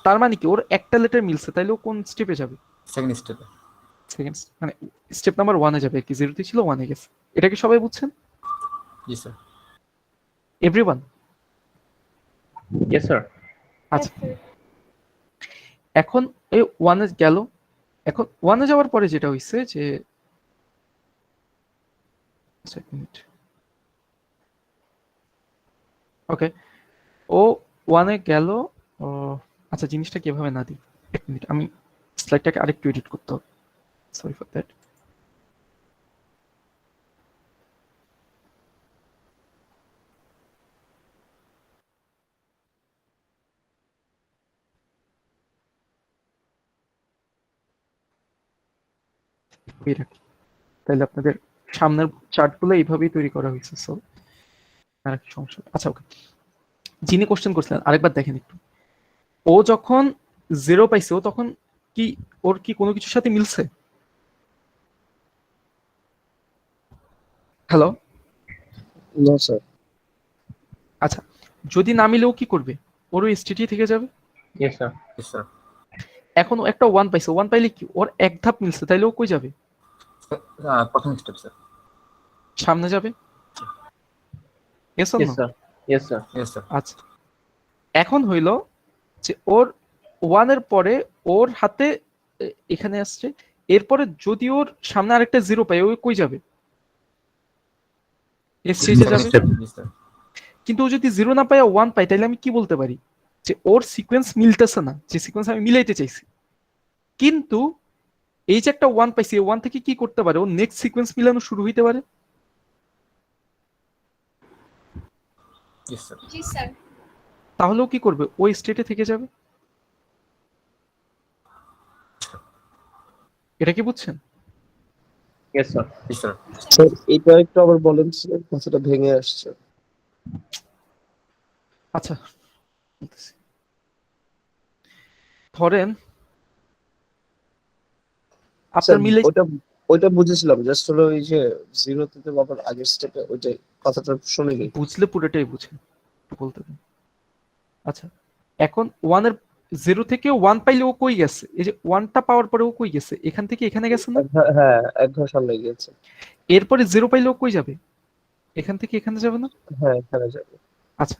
তার মানে কি ওর একটা লেটার মিলছে, তাইলে ও কোন স্টেপে যাবে? সেকেন্ড স্টেপে। সেকেন্ড মানে স্টেপ নাম্বার 1 এ যাবে, কি 0 তে ছিল 1 এ গেছে। এটা কি সবাই বুঝছেন? জি স্যার। এভরিওয়ান? Yes sir. আচ্ছা, এখন এই 1 এ গেল। এখন 1 এ যাওয়ার পরে যেটা হইছে যে, আচ্ছা এক মিনিট, ওকে, ও 1 এ গেল। ও আচ্ছা, জিনিসটা কিভাবে না দিই, এক মিনিট, আমি স্লাইডটাকে আরেকটু এডিট করতে হবে, সরি ফর দ্যাট। তাহলে আপনাদের সামনের চার্টগুলো এইভাবেই তৈরি করা হয়েছে। সো আর একটা সমস্যা, আচ্ছা ওকে। যিনি কোশ্চেন করছিলেন আরেকবার দেখেন একটু। ও যখন 0 পাইছে, ও তখন কি ওর কি কোনো কিছুর সাথে মিলছে? হ্যালো? No sir. আচ্ছা, যদি না মিলে ও কি করবে? ওর ওই স্টেটই থেকে যাবে। Yes sir. Yes sir. এখন ও একটা 1 পাইছে, 1 পাইলে কি ওর এক ধাপ মিলছে, তাইলে ও কই যাবে? প্রথম স্টেপ স্যার। সামনে যাবে। Yes or yes no? Sir. Yes sir. Yes sir. আচ্ছা, এখন হইলো যে ওর 1 এর পরে ওর হাতে এখানে আসছে, এরপরে যদি ওর সামনে আরেকটা 0 পায়, ও কই যাবে? এই স্টেজে যাবে। জি স্যার। কিন্তু ও যদি 0 না পায় 1 পায়, তাহলে আমি কি বলতে পারি? যে ওর সিকোয়েন্স মিলতেছে না, যে সিকোয়েন্স আমি মিলাইতে চাইছি। কিন্তু এই যে একটা 1 পাইছি, এই 1 থেকে কি করতে পারে? ও নেক্সট সিকোয়েন্স মিলানো শুরু হইতে পারে। Yes sir. জি স্যার। তাহলেও কি করবে? ওই স্টেটে থেকে যাবে। এটা কি বুঝছেন? Yes sir. জি স্যার। স্যার এটা একটু আবার বলেন স্যার, কথাটা ভেঙে আসছে। আচ্ছা, বলতেছি। ধরেন আপনার স্যার মিলে ওটা ওইটা বুঝেছিলাম, জাস্ট হলো ওই যে 0 থেকে আবার আগের স্টেপে ওইটাই কথাটা শুনিনি। বুঝলে পুরোটাই বুঝেন, বলতে দিন। আচ্ছা, এখন 1 এর 0 থেকে 1 পাইলে ও কই গেছে? এই যে 1টা পাওয়ার পরে ও কই গেছে? এখান থেকে এখানে গেছে না? হ্যাঁ এক ঘর সামনে গিয়েছে। এরপরে 0 পাইলে ও কই যাবে? এখান থেকে এখানে যাবে না? হ্যাঁ এখানে যাবে। আচ্ছা,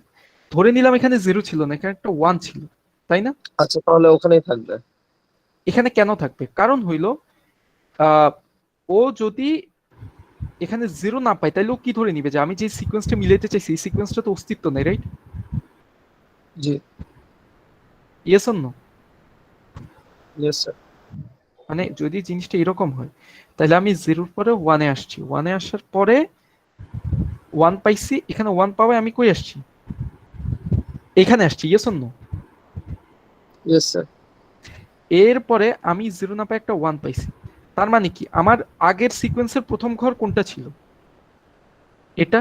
ধরে নিলাম এখানে 0 ছিল না, এখানে একটা 1 ছিল, তাই না? আচ্ছা তাহলে ওখানেই থাকবে। এখানে কেন থাকবে? কারণ হইল আহ, ও যদি এখানে 0 না পায় তাহলে ও কি ধরে নিবে যে আমি যে সিকোয়েন্সটা মিলাইতে চাইছি এই সিকোয়েন্সটা তো অস্তিত্ব নেই, রাইট? জি yes or no? Yes sir. মানে যদি জিনিসটা এরকম হয় তাহলে আমি 0 পরে 1 এ আসছি, 1 এ আসার পরে 1 পাইছি, এখানে 1 পাওয়ায় আমি কই আসছি? এখানে আসছি, yes or no? Yes sir. এরপরে আমি 0 না পাই একটা 1 পাইছি, তার মানে কি আমার আগের সিকোয়েন্সের প্রথম ঘর কোনটা ছিল? এটা।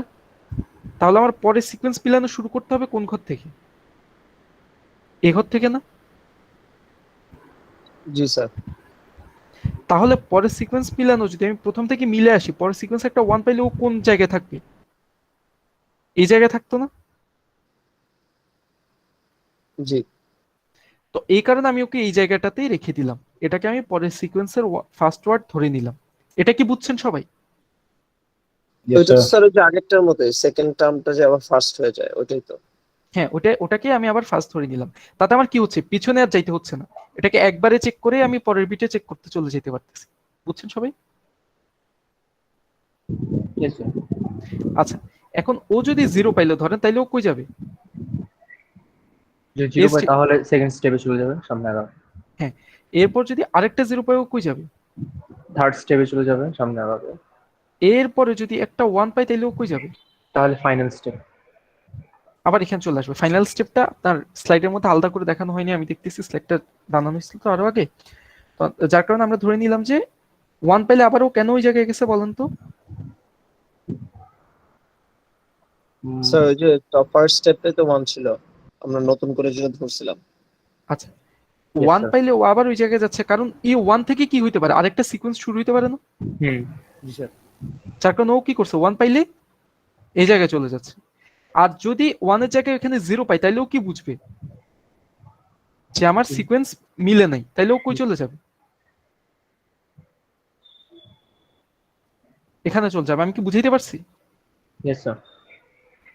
তাহলে আমার পরে সিকোয়েন্স মিলানো শুরু করতে হবে কোন ঘর থেকে? এ ঘর থেকে না? জি স্যার। তাহলে পরের সিকোয়েন্স মিলানো যদি আমি প্রথম থেকে মিলে আসি, পরের সিকোয়েন্স একটা 1 পাইলে ও কোন জায়গায় থাকবে? এই জায়গায় থাকতো না? জি তো এই কারণে আমি ওকে এই জায়গাটাতেই রেখে দিলাম, এটাকে আমি পরের সিকোয়েন্সের ফার্স্ট ওয়ার্ড ধরে নিলাম। এটা কি বুঝছেন সবাই? ওইটা তো স্যার ওই যে আগেরটার মতোই সেকেন্ড টার্মটা যে আবার ফার্স্ট হয়ে যায় ওইটাই তো। হ্যাঁ, ওটাকে আমি আবার ফার্স্ট ধরে নিলাম। তাতে আমার কি হচ্ছে, পিছনে আর যাইতে হচ্ছে না, এটাকে একবারে চেক করে আমি পরের বিটে চেক করতে চলে যেতে পারতেছি। বুঝছেন সবাই? Yes, sir. আচ্ছা, এখন ও যদি 0 পাইলো ধরেন, তাইলে ও কই যাবে? যদি 0 পাই Yes, তাহলে সেকেন্ড স্টেপে চলে যাবে, সামনে আগাবে। হ্যাঁ, এরপর যদি আরেকটা 0 পাই ও কই যাবে? থার্ড স্টেপে চলে যাবে, সামনে আগাবে। এরপরে যদি একটা 1 পাই তাইলে ও কই যাবে? তাহলে ফাইনাল স্টেপ। আবার এখানে চলে আসবে। ফাইনাল স্টেপটা আপনার স্লাইডের মধ্যে আলাদা করে দেখানো হয়নি, আমি দেখতেছি স্লাইডটা বানানো হয়েছিল তো আরো আগে, তো যার কারণে আমরা ধরে নিলাম যে 1 পাইলে আবার ও কেন ওই জায়গায় গেছে বলেন তো? স্যার ওই যে ফার্স্ট স্টেপে তো 1 ছিল, আমরা নতুন করে যেটা ধরছিলাম। আচ্ছা, Yes, 1 sir. পাইলে ও আবার ওই জায়গায় যাচ্ছে, কারণ এই 1 থেকে কি হইতে পারে, আরেকটা সিকোয়েন্স শুরু হইতে পারে না? হুম। জি স্যার। যার কারণে ও কি করছে, 1 পাইলে এই জায়গায় চলে যাচ্ছে। আর যদি 1 এর জায়গায় এখানে 0 পাই তাইলে ও কি বুঝবে যে আমার সিকোয়েন্স মিলে নাই, তাইলে ও কই চলে যাবে? এখানে চলে যাবে। আমি কি বুঝাইতে পারছি? Yes sir.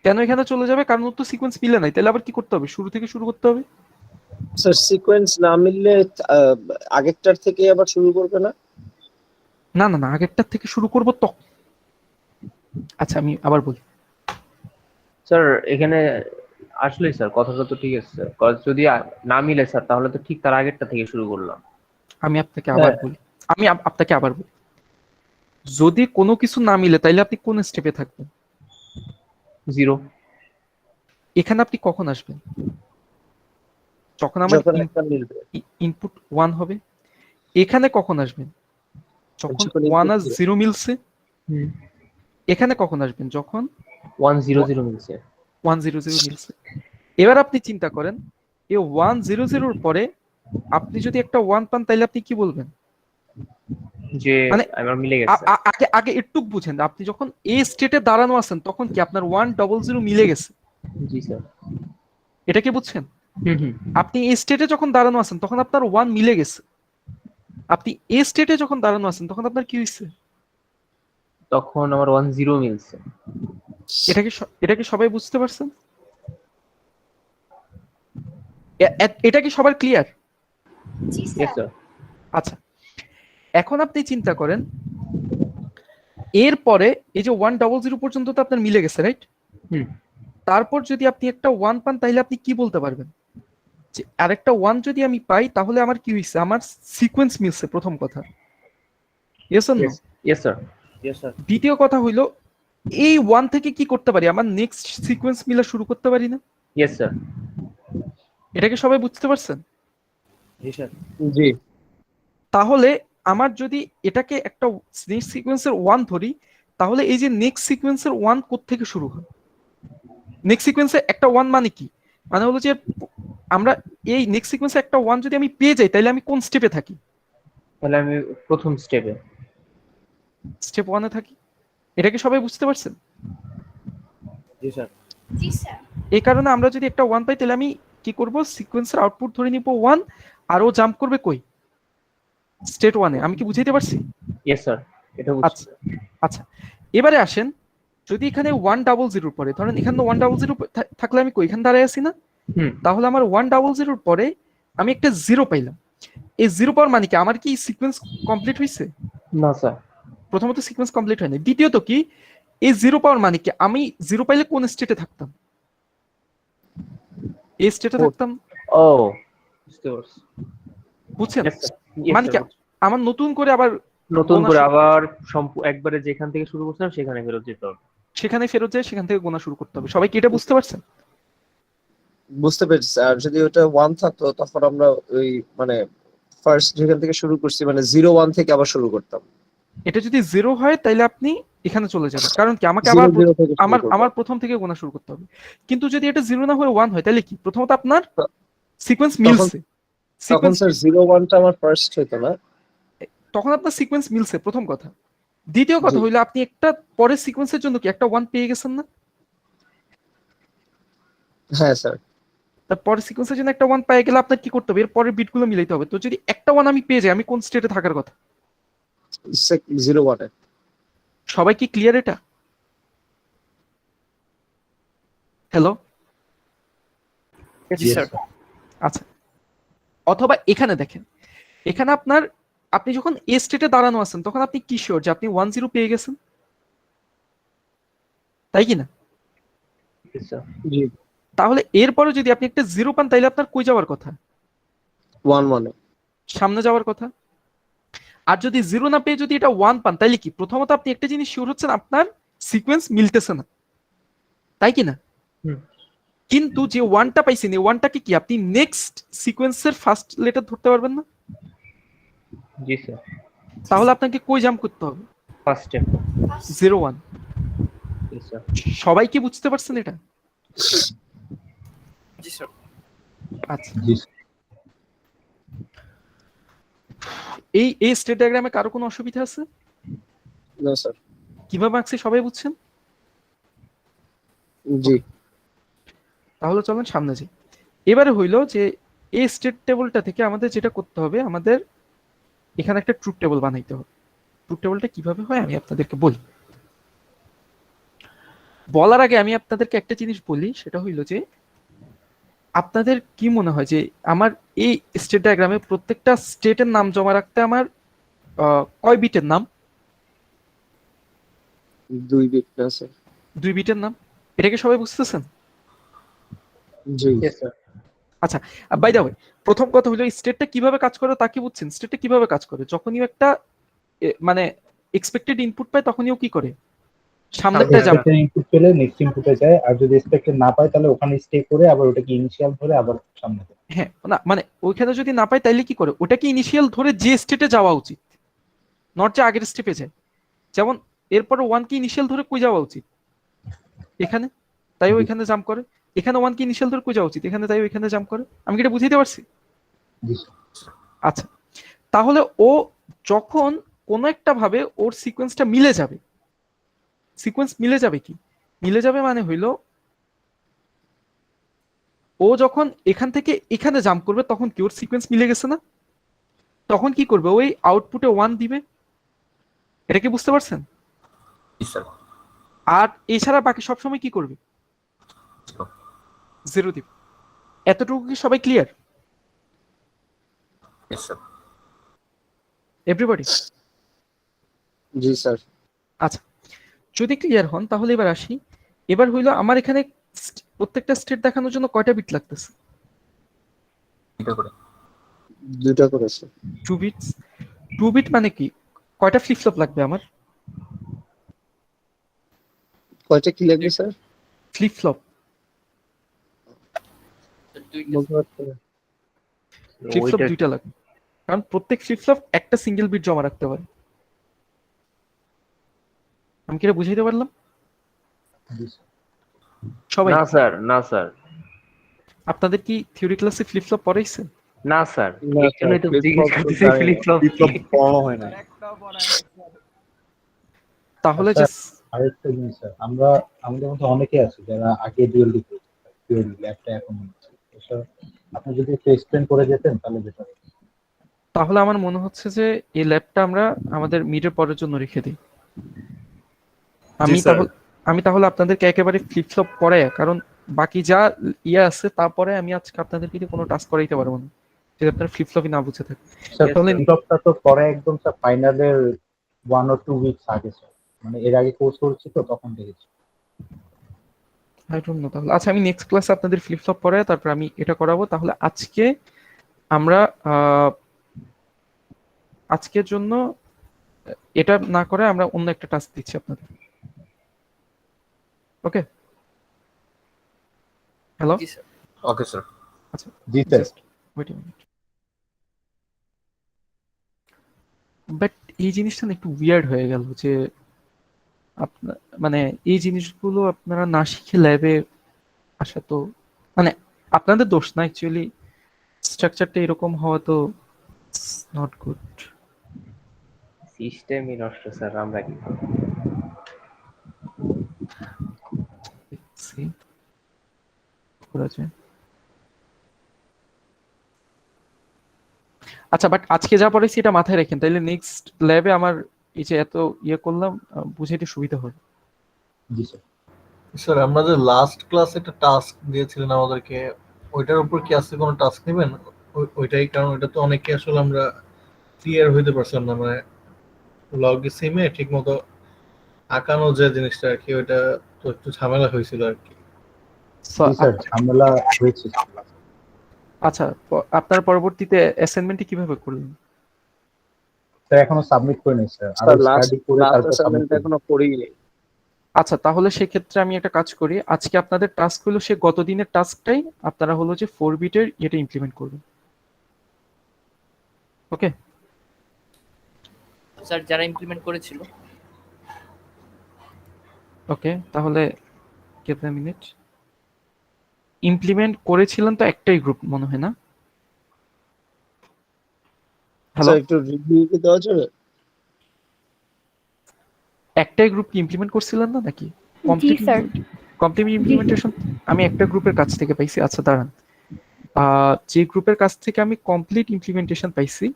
কেন এখানে চলে যাবে? কারণ ওর তো সিকোয়েন্স মিলে নাই, তাহলে আবার কি করতে হবে, শুরু থেকে শুরু করতে হবে। স্যার সিকোয়েন্স না মিললে আগেরটার থেকে আবার শুরু করবে না? না না না, আগেরটার থেকে শুরু করব তো। আচ্ছা, আমি আবার বলি। স্যার এখানে আসলে স্যার কথাটা তো ঠিক আছে স্যার, যদি না মিলে স্যার তাহলে তো ঠিক তার আগেরটা থেকে শুরু করলাম। আমি আপনাকে আবার বলি, আপনাকে আবার বলি, যদি কোনো কিছু না মিলে তাইলে আপনি কোন স্টেপে থাকবেন? 0। এখানে আপনি কখন আসবেন? যখন আমার যখন একটা মিলবে। ইনপুট 1 হবে। এখানে কখন আসবেন? যখন যখন 1 input আর 0 মিলছে। হুম। এখানে কখন আসবেন? যখন 1 0 0 মিলছে। 1 0 0 মিলছে। এবার আপনি চিন্তা করেন, এই 1 0 0 এর পরে আপনি যদি একটা 1 পান তাইলে আপনি কি বলবেন? যে মানে আমার মিলে গেছে। আগে আগে একটু বুঝেন, আপনি যখন এই স্টেটে দাঁড়ানো আছেন তখন কি আপনার 1 0 0 মিলে গেছে? জি স্যার। এটা কি বুঝছেন? হুম হুম। আপনি এই স্টেটে যখন দাঁড়ানো আছেন তখন আপনার 1 মিলে গেছে। আপনি এই স্টেটে যখন দাঁড়ানো আছেন তখন আপনার কি হইছে? তখন আমার 1 0 মিলছে। এটা কি সবাই বুঝতে পারছেন? এটা কি সবার ক্লিয়ার? Yes sir. আচ্ছা, এখন আপনি চিন্তা করেন, এরপরে এই যে 1 0 0 পর্যন্ত তো আপনার মিলে গেছে, রাইট? হুম। তারপর যদি আপনি একটা 1 পান তাহলে আপনি কি বলতে পারবেন যে আরেকটা 1 যদি আমি পাই তাহলে আমার কি হইছে, আমার সিকোয়েন্স মিলছে, প্রথম কথা। Yes or no? Yes sir. Yes sir. দ্বিতীয় কথা হইলো, এই 1 থেকে কি করতে পারি, আমার নেক্সট সিকোয়েন্স মিলা শুরু করতে পারি না? Yes sir. এটা কি সবাই বুঝতে পারছেন? জি স্যার। জি। তাহলে আমার যদি এটাকে একটা নেক্সট সিকোয়েন্সের 1 ধরি, তাহলে এই যে নেক্সট সিকোয়েন্সের 1 কোত্থেকে শুরু হয়? নেক্সট সিকোয়েন্সে একটা 1 মানে কি? মানে হলো যে আমরা এই নেক্সট সিকোয়েন্সে একটা 1 যদি আমি পেয়ে যাই তাহলে আমি কোন স্টেপে থাকি? তাহলে আমি প্রথম স্টেপে। স্টেপ 1 এ থাকি। এটা কি সবাই বুঝতে পারছেন? জি স্যার। এই কারণে আমরা যদি একটা 1 পাই তাহলে আমি কি করব, সিকোয়েন্সের আউটপুট ধরে নিব 1, আর ও জাম্প করবে কই, স্টেট 1-এ। আমি কি বুঝাইতে পারছি? ইয়েস স্যার, এটা আচ্ছা বুঝছি। আচ্ছা, এবারে আসেন, যদি এখানে 100 পরে, ধরেন এখানে 100 থাকলে আমি কই, এখানে দাঁড়ায় আছি না? হুম। তাহলে আমার 100 পরে আমি একটা 0 পাইলাম। এই 0 পাওয়ার মানে কি, আমার কি সিকোয়েন্স কমপ্লিট হয়েছে? না স্যার। প্রথমত সিকোয়েন্স কমপ্লিট হয়নি। দ্বিতীয়ত কি, এই 0 পাওয়ার মানে কি, আমি 0 পাইলে কোন স্টেটে থাকতাম? এই স্টেটে থাকতাম। ও, বুঝতে পারছি। বুঝছেন? Yes, sir. Yes, মানে sir, কি, বুঝছি। আমার নতুন করে আবার নতুন গোনা করে শুরু- আবার একবারে যেখান থেকে শুরু করছিলাম সেখানে ফেরত যেতে হবে। সেখানে ফেরত যায়, সেখান থেকে গোনা শুরু করতে হবে। সবাই কি এটা বুঝতে পারছেন? বুঝতে পেরেছি। আর যদি ওটা 1 থাকতো তখন আমরা ওই মানে ফার্স্ট যেখান থেকে শুরু করছি মানে 0-1 থেকে আবার শুরু করতাম। এটা যদি 0 হয় তাহলে আপনি এখানে চলে যাবেন, কারণ কি আমাকে 0 আবার 0 থেকে শুরু করব। আমার প্রথম থেকে গোনা শুরু করতে হবে। কিন্তু যদি এটা 0 না হয়ে 1 হয় তাহলে কি, প্রথমত আপনার সিকোয়েন্স মিলছে, তখন সিকোয়েন্স স্যার 0-1 টা আমার ফার্স্ট হতো না। তখন আপনার সিকোয়েন্স মিলছে, প্রথম কথা। দ্বিতীয় কথা জি। হইলো, আপনি একটা পরের সিকোয়েন্সের জন্য কি একটা 1 পেয়ে গেছেন না? হ্যাঁ স্যার। তার পরের সিকোয়েন্সের জন্য একটা 1 পেয়ে গেলে আপনার কি করতে হবে, এর পরের বিটগুলো মিলাইতে হবে। তো যদি একটা 1 আমি পেয়ে যাই, আমি কোন স্টেটে থাকার কথা? 0-1 এ। সবাই কি ক্লিয়ার এটা? হ্যালো? জি স্যার। আচ্ছা, অথবা এখানে দেখেন, এখানে আপনি যখন এ স্টেটে দাঁড়ানো আছেন তখন আপনি কি শিওর যে আপনি 10 পেয়ে গেছেন, তাই কি না? Yes, sir. জি। তাহলে এরপরে যদি আপনি একটা 0 পান তাইলে আপনার কই যাওয়ার কথা? 1-1 এ। সামনে যাওয়ার কথা। আর যদি 0 না পেয়ে যদি এটা 1 পান তাইলে কি, প্রথমত আপনি একটা জিনিস শিওর হচ্ছেন, আপনার সিকোয়েন্স মিলতেছে না, তাই কি না? হুম। কিন্তু যে 1টা পাইছেন, এই 1টাকে কি আপনি নেক্সট সিকোয়েন্সের ফার্স্ট লেটার ধরতে পারবেন না? জি স্যার। তাহলে আপনাকে কই জাম্প করতে হবে? First step. 0-1। Yes sir. সবাই কি বুঝতে পারছেন এটা? জি স্যার। আচ্ছা, জি এই স্টেট ডায়াগ্রামে কারো কোনো অসুবিধা আছে? না স্যার। কিভাবে আঁকছি সবাই বুঝছেন? জি। তাহলে চলেন সামনে যাই। এবারে হইলো যে এই স্টেট টেবলটা থেকে আমাদের যেটা করতে হবে, আমাদের এখানে একটা ট্রুথ টেবল বানাইতে হবে। ট্রুথ টেবলটা কিভাবে হয় আমি আপনাদেরকে বলি। বলার আগে আমি আপনাদেরকে একটা জিনিস বলি, সেটা হইলো যে আপনাদের কি মনে হয় যে আমার এই স্টেট ডায়াগ্রামে প্রত্যেকটা স্টেটের নাম জমা রাখতে আমার কয় বিটের নাম? 2 বিট না স্যার। 2 বিটের নাম। এটাকে সবাই বুঝতেছেন? জি। Yes sir. আচ্ছা, বাই দ্য ওয়ে, প্রথম কথা হলো স্টেটটা কিভাবে কাজ করে তা কি বুঝছেন? স্টেটটা কিভাবে কাজ করে, যখনই একটা মানে এক্সপেক্টেড ইনপুট পায় তখনই ও কি করে, সামনেরটা জাম্প। এক্সপেক্টেড ইনপুট পেলে নেক্সট ইনপুটে যায়, আর যদি এক্সপেক্টেড না পায় তাহলে ওখানে স্টে করে আবার ওটাকে ইনিশিয়াল ধরে আবার সামনে যায়। হ্যাঁ, না মানে ওইখানে যদি না পায় তাইলে কি করে, ওটাকে ইনিশিয়াল ধরে যে স্টেটে যাওয়া উচিত, নট যে আগের স্টেপে যায়। যেমন এরপরে 1 কি ইনিশিয়াল ধরে কই যাওয়া উচিত, এখানে, তাই ওইখানে জাম্প করে। এখানে 1 কি ইনিশিয়াল ধরে কই যাওয়া উচিত, এখানে, তাই ওইখানে জাম্প করে। আমি কি এটা বুঝাইতে পারছি? জি আচ্ছা, তাহলে ও যখন কোনো একটা ভাবে ওর সিকোয়েন্সটা মিলে যাবে, সিকোয়েন্স মিলে যাবে কি, মিলে যাবে মানে হইলো ও যখন এখান থেকে এখানে জাম্প করবে তখন কি ওর সিকোয়েন্স মিলে গেছে না? তখন কি করবে, ওই আউটপুটে 1 দিবে। এটা কি বুঝতে পারছেন? জি স্যার। আর এছাড়া বাকি সব সময় কি করবে, 0 দিবে। এতটুকু কি সবাই ক্লিয়ার? Yes sir. এভরিবডি? জি স্যার। আচ্ছা, যদি ক্লিয়ার হন তাহলে এবার আসি। এবার হইলো আমার এখানে প্রত্যেকটা স্টেট দেখানোর জন্য কয়টা বিট লাগতেছে? এটা করে 2টা করে স্যার। 2 বিটস। 2 বিট মানে কি, কয়টা ফ্লিপ ফ্লপ লাগবে আমার? কয়টা কি লাগবে স্যার? ফ্লিপ ফ্লপ, বলতে পারছেন না। ফ্লিপ ফ্লপ ওইটা 2টা লাগবে, কারণ প্রত্যেক ফ্লিপ ফ্লপ একটা সিঙ্গেল বিট জমা রাখতে পারে। আমি কি এটা বুঝাইতে পারলাম সবাই? না স্যার, না স্যার, আপনাদের কি থিওরি ক্লাসে ফ্লিপ ফ্লপ পড়াইছে? না স্যার, না এই জন্যই তো স্যার, জিজ্ঞেস flip-flop তো করতেছি জানি না। ফ্লিপ ফ্লপ পড়ানো হয় না। একটাও পড়ায় না, স্যার। তাহলে আচ্ছা, যে আরেকটা জিনিস স্যার, আমাদের মধ্যে অনেকে আছে যারা আগে ডুয়েল ডিগ্রি ল্যাবটা এখন হচ্ছে, তো সমস্যা। আপনি যদি একটু এক্সপ্লেন করে যেতেন তাহলে বেটার। তাহলে আমার মনে হচ্ছে যে এই ল্যাবটা আমরা আমাদের মিডের পরের জন্য রেখে দিই। আমি স্যার। তাহলে আমি তাহলে আপনাদেরকে একেবারে ফ্লিপ ফ্লপ করাই, কারণ বাকি যা ইয়ে আছে তারপরে আমি আজকে আপনাদেরকে দিয়ে কোনো টাস্ক করাইতে পারবো না যদি আপনারা ফ্লিপ ফ্লপই না বুঝে থাকেন। স্যার তাহলে ডেভেলপটা তো পরে একদম স্যার ফাইনালের 1 or 2 উইকস আগে স্যার, মানে এর আগে কোর্স করছি তো তখন দেখেছি। I don't know. তাহলে আচ্ছা, আমি নেক্সট ক্লাসে আপনাদের ফ্লিপ ফ্লপ করাই তারপর আমি এটা করাবো। তাহলে আজকে আমরা আজকের জন্য এটা না করে আমরা অন্য একটা টাস্ক দিচ্ছি আপনাদের। ওকে, হ্যালো, জি স্যার। Okay sir. আচ্ছা জি sir. Just wait a minute. But এই জিনিসটা না একটু উইয়ার্ড হয়ে গেল যে আপনার মানে এই জিনিসগুলো আপনারা না শিখে ল্যাবে আসা তো মানে আপনাদের দোষ না, অ্যাকচুয়ালি স্ট্রাকচারটা এরকম হওয়া তো নট গুড। সিস্টেমই নষ্ট স্যার, আমরা কি করব? আচ্ছা, বাট আজকে যা পড়েছি এটা মাথায় রাখেন, তাইলে নেক্সট ল্যাবে আমার এই যে এত ইয়ে করলাম বুঝাইতে সুবিধা হবে। জি স্যার। স্যার আমরা যে লাস্ট ক্লাসে একটা টাস্ক দিয়েছিলেন আমাদেরকে, ওইটার উপর কি আজকে কোনো টাস্ক নেবেন? ওইটাই, কারণ ওটা তো অনেকে আসলে আমরা ক্লিয়ার হইতে পারছিলাম না, মানে লগ সিমে ঠিক মতো আঁকানো যে জিনিসটা আর কি, ওইটা তো একটু ঝামেলা হয়েছিল আর কি। So, জি স্যার, ঝামেলা হয়েছে। আচ্ছা, আপনার পরবর্তীতে অ্যাসাইনমেন্টটি কিভাবে করলেন? স্যার এখনো সাবমিট করিনি স্যার, আরো স্যার লাস্ট স্টাডি করে লাস্ট তারপর সাবমিট অ্যাসাইনমেন্টটা করব। এখনো করিনি। আচ্ছা, তাহলে সেক্ষেত্রে আমি একটা কাজ করি, আজকে আপনাদের টাস্ক হলো সে গত দিনের টাস্কটাই আপনারা হলো যে 4 বিটের এটা ইমপ্লিমেন্ট করবেন। ওকে, স্যার যারা ইমপ্লিমেন্ট করেছিল। ওকে, তাহলে কেটে মিনিট ইমপ্লিমেন্ট করেছিলেন তো একটাই গ্রুপ মনে হয় না? হ্যালো, স্যার একটু রিভিউ কি দেওয়া যাবে? একটাই গ্রুপ কি ইমপ্লিমেন্ট করছিলেন না নাকি? জি স্যার। কমপ্লিট ইমপ্লিমেন্টেশন আমি একটা গ্রুপের কাছ থেকে পাইছি। আচ্ছা দাঁড়ান, যে গ্রুপের কাছ থেকে আমি কমপ্লিট ইমপ্লিমেন্টেশন পাইছি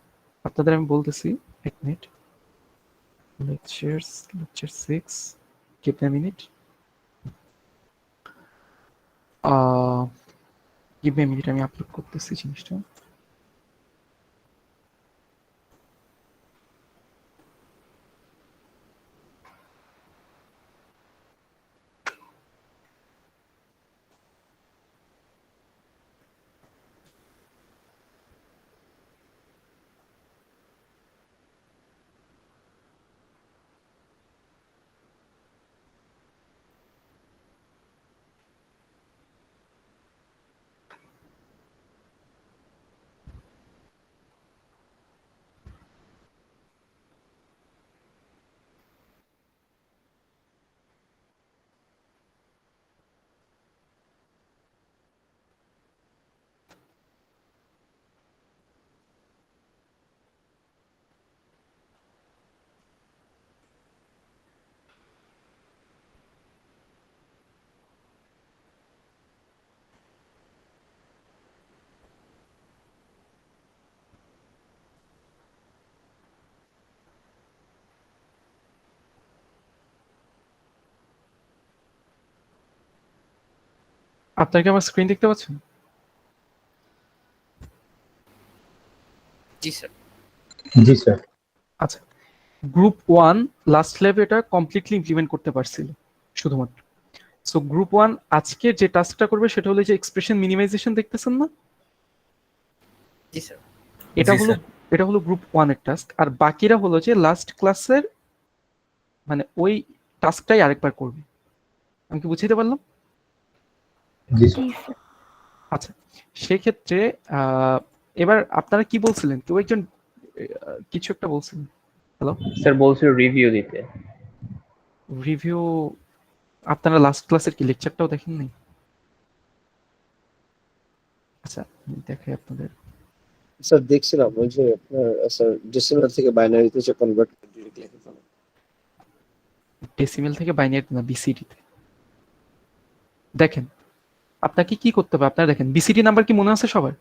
আপনাদের আমি বলতেছি, এক minute. Lecture 6, give me a minute. Give me a minute, আমি আপলোড করতেছি জিনিসটা। আপনারা কি আমার স্ক্রিন দেখতে পাচ্ছেন? জি স্যার। জি স্যার। আচ্ছা, গ্রুপ 1 লাস্ট ল্যাবে এটা কমপ্লিটলি ইমপ্লিমেন্ট করতে পারছিল শুধুমাত্র। সো গ্রুপ 1 আজকে যে টাস্কটা করবে সেটা হলো যে এক্সপ্রেশন মিনিমাইজেশন দেখতেছেন না? জি স্যার। এটা জি হলো স্যার। এটা হলো গ্রুপ 1 এর টাস্ক, আর বাকিরা হলো যে লাস্ট ক্লাসের মানে ওই টাস্কটাই আরেকবার করবে। আমি কি বুঝাইতে পারলাম? জি জি স্যার। স্যার। আচ্ছা, সেক্ষেত্রে এবার আপনারা কি বলছিলেন? কেউ একজন কিছু একটা বলছিলেন। হ্যালো, স্যার বলছিল রিভিউ দিতে। রিভিউ? আপনারা লাস্ট ক্লাসের কি লেকচারটাও দেখেননি? আচ্ছা, দেখাই আপনাদের। স্যার দেখছিলাম ওই যে আপনার স্যার ডেসিমাল থেকে বাইনারিতে যে কনভার্ট করে ডিরেক্টলি লিখে ফেলা। ডেসিমেল থেকে বাইনারি না, বিসিডি তে। দেখেন, আপনাকে কি করতে হবে? আপনারা দেখেন বিসিডি নাম্বার কি মনে আছে সবার?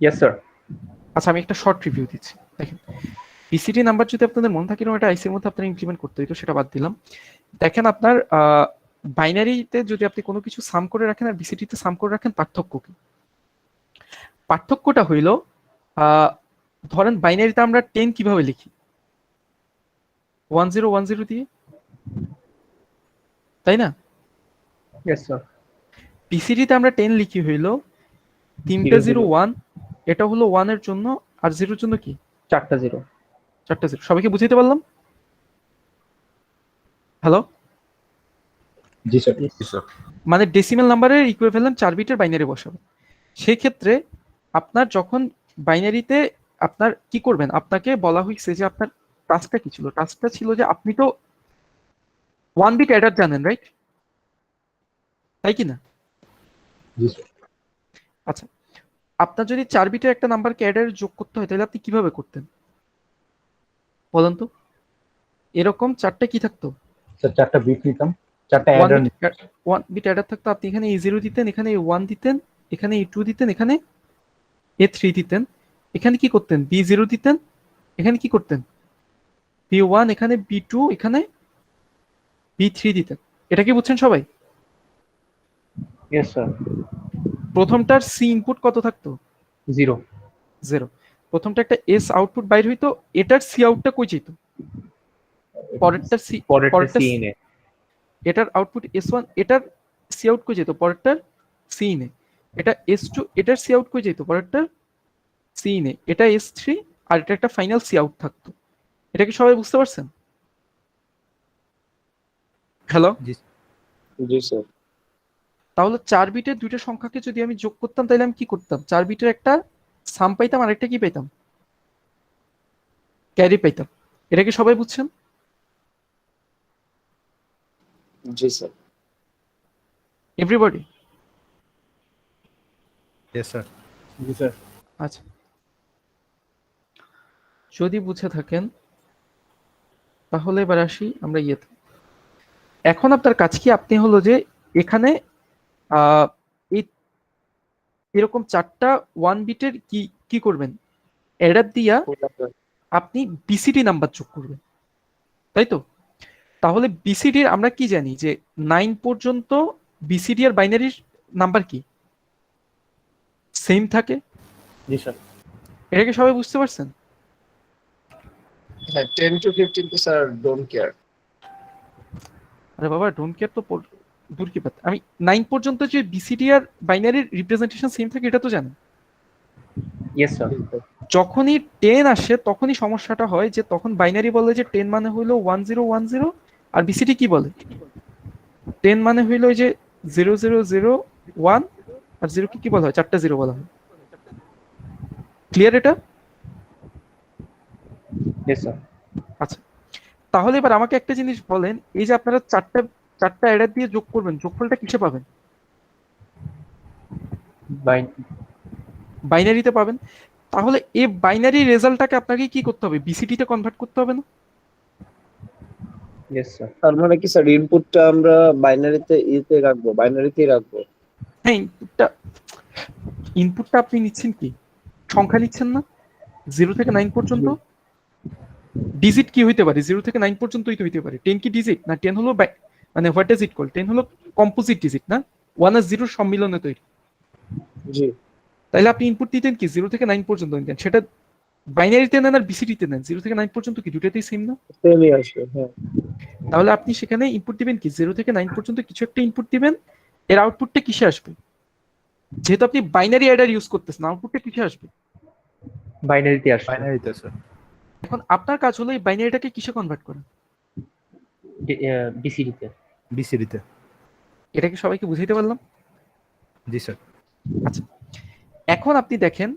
Yes sir. আচ্ছা আমি একটা শর্ট রিভিউ দিচ্ছি। দেখেন বিসিডি নাম্বার যদি আপনাদের মনে থাকে এরকম একটা আইসির মধ্যে আপনারা ইমপ্লিমেন্ট করতে হইতো, সেটা বাদ দিলাম। দেখেন আপনার বাইনারিতে যদি আপনি কোনো কিছু সাম করে রাখেন আর বিসিডিতে সাম করে রাখেন, পার্থক্য কি? পার্থক্যটা হইল ধরেন বাইনারিতে আমরা 10 কিভাবে লিখি? 1010 দিয়ে, তাই না? Yes sir. বিসিডিতে আমরা 10 লিখি হইল 3টা 0 1, এটা হলো 1 এর জন্য, আর 0 এর জন্য কি? 4টা 0। 4টা 0। সবাইকে বুঝাইতে পারলাম? হ্যালো? জি স্যার। জি স্যার। মানে ডেসিমাল নাম্বারের ইকুইভ্যালেন্ট 4 বিটের বাইনারি বসাবে। সেই ক্ষেত্রে আপনার যখন বাইনারিতে আপনার কি করবেন, আপনাকে বলা হয়েছে যে আপনার টাস্কটা কি ছিল? টাস্কটা ছিল যে আপনি তো 1 বিট অ্যাডার জানেন, রাইট? তাই কি না? জি স্যার। আচ্ছা, আপনার যদি 4 বিটের একটা নাম্বারকে অ্যাডারে যোগ করতে হয় তাহলে আপনি কিভাবে করতেন বলেন তো? এরকম 4টা কি থাকতো? স্যার 4টা বিট নিতাম, 4টা অ্যাডার। 1 বিট অ্যাডার থাকতো। আপনি এখানে A0 দিতেন, এখানে A1 দিতেন, এখানে A2 দিতেন, এখানে A3 দিতেন। এখানে কি করতেন? B0 দিতেন, এখানে কি করতেন? B1, এখানে B2, এখানে B3 দিতেন। এটা কি বুঝছেন সবাই? Yes sir. প্রথমটার সি ইনপুট কত থাকতো? 0। 0। প্রথমটা একটা এস আউটপুট বাইর হইতো, এটার সি আউটটা কই যেত? পরেরটার সি, পরেরটা সি ইন এ। এটার আউটপুট S1, এটার সি আউট কই যেত? পরেরটার সি ইন এ। এটা S2, এটার সি আউট কই যেত? পরেরটার সি ইন এ। এটা S3, আর এটা একটা ফাইনাল সি আউট থাকতো। এটা কি সবাই বুঝতে পারছেন? হ্যালো? জি স্যার। তাহলে 4 বিটের দুইটা সংখ্যাকে যদি আমি যোগ করতাম তাহলে আমি কি করতাম? 4 বিটের একটা সাম পাইতাম আর একটা কি পাইতাম? ক্যারি পাইতাম। এটা কি সবাই বুঝছেন? জি স্যার। এভরিবডি? Yes sir. জি স্যার। আচ্ছা, যদি বুঝে থাকেন তাহলে এবার আসি আমরা ইয়েতে। এখন আপনার কাজ কি? আপনি হলো যে এখানে এই এরকম 4টা 1 বিটের কি কি করবেন? অ্যাডার দিয়া আপনি বিসিডি নাম্বার যোগ করবেন, তাই তো? তাহলে বিসিডির আমরা কি জানি যে 9 পর্যন্ত বিসিডি আর বাইনারির নাম্বার কি সেম থাকে? জি স্যার। এটা কি সবাই বুঝতে পারছেন? হ্যাঁ, 10 to 15 তো স্যার ডোন্ট কেয়ার। আরে বাবা, ডোন্ট কেয়ার তো দূর কি পাত। আমি 9 পর্যন্ত যে বিসিডি আর বাইনারির রিপ্রেজেন্টেশন সেম থাকে এটা তো জানেন। Yes sir. যখনই 10 আসে তখনই সমস্যাটা হয়, যে তখন বাইনারি বলে যে 10 মানে হইলো 1010, আর বিসিডি কি বলে? 10 মানে হইলো ওই যে 0001, আর 0 কি কি বলা হয়? 4টা 0 বলা হয়। ক্লিয়ার এটা? Yes sir. আচ্ছা, তাহলে এবার আমাকে একটা জিনিস বলেন, এই যে আপনারা 4টা অ্যাডার দিয়ে যোগ করবেন, যোগফলটা কিসে পাবেন? বাইনারিতে পাবেন। তাহলে এই বাইনারি রেজাল্টটাকে আপনাকে কি করতে হবে? বিসিডি তে কনভার্ট করতে হবে না? Yes sir. তার মানে কি স্যার ইনপুটটা আমরা বাইনারিতে রাখবো, বাইনারিতেই রাখবো? হ্যাঁ, ইনপুটটা আপনি নিচ্ছেন কি সংখ্যা নিচ্ছেন না? 0 থেকে 9 পর্যন্ত ডিজিট কি হইতে পারে? 0 থেকে 9 পর্যন্তই তো হইতে পারে। 10 কি ডিজিট না? 10 হলো মানে হোয়াট ইজ ইট কল? 10 হলো কম্পোজিট ডিজিট না? 1 আর 0 সম্মিলনে তৈরি। জি। তাহলে আপনি ইনপুট দিতেন কি 0 থেকে 9 পর্যন্ত নিতেন, সেটা বাইনারিতে নেন আর বিসিডিতে নেন, 0 থেকে 9 পর্যন্ত কি দুটোতেই সেম না? সেমই আসবে, হ্যাঁ। তাহলে আপনি সেখানে ইনপুট দিবেন কি 0 থেকে 9 পর্যন্ত কিছু একটা ইনপুট দিবেন, এর আউটপুটটা কিসে আসবে? যেহেতু আপনি বাইনারি অ্যাডার ইউজ করতেছেন, আউটপুটটা কিসে আসবে? বাইনারিতে আসবে। বাইনারিতে স্যার। এখন আপনার কাজ হলো এই বাইনারিটাকে কিসে কনভার্ট করা? বিসিডিতে। বিসিডিতে। এটা কি সবাইকে বুঝাইতে পারলাম? জি স্যার। আচ্ছা, এখন আপনি দেখেন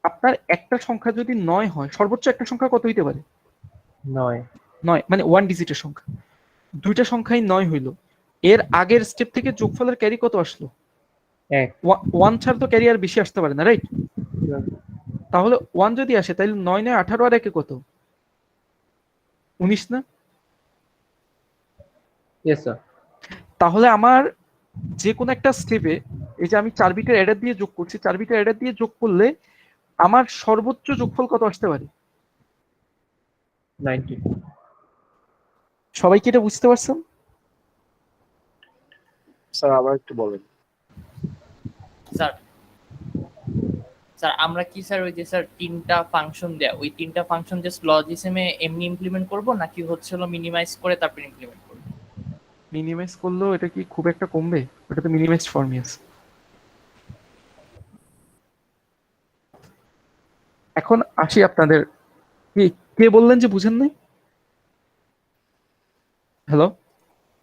আপনার একটা সংখ্যা যদি 9 হয়, সর্বোচ্চ একটা সংখ্যা কত হইতে পারে? 9। 9 মানে 1 ডিজিটের সংখ্যা। দুইটা সংখ্যাই 9 হইলো, এর আগের স্টেপ থেকে যোগফলের ক্যারি কত আসলো? 1। 1 ছাড়া তো ক্যারি আর বেশি আসতে পারে না, রাইট? তাহলে 1 যদি আসে তাহলে 9 9 18 আর 1 কত? 19 না? Yes sir. তাহলে আমার যে কোনো একটা স্টেপে এই যে আমি 4 বিটের অ্যাডার দিয়ে যোগ করছি, 4 বিটের অ্যাডার দিয়ে যোগ করলে আমার সর্বোচ্চ যোগফল কত আসতে পারে? 90। সবাই কি এটা বুঝতে পারছেন? স্যার আবার একটু বলেন। স্যার স্যার আমরা কি স্যার ওই যে স্যার 3টা ফাংশন দেয়া, ওই 3টা ফাংশন জাস্ট লজিসিমে এমনি ইমপ্লিমেন্ট করব নাকি হচ্ছে হলো মিনিমাইজ করে তারপর ইমপ্লিমেন্ট করব? মিনিমাইজ করলেও এটা কি খুব একটা কমবে? ওটা তো মিনিমাইজ ফর্মই আছে। এখন আসি আপনাদের, কে বললেন যে বুঝেন নাই? হ্যালো,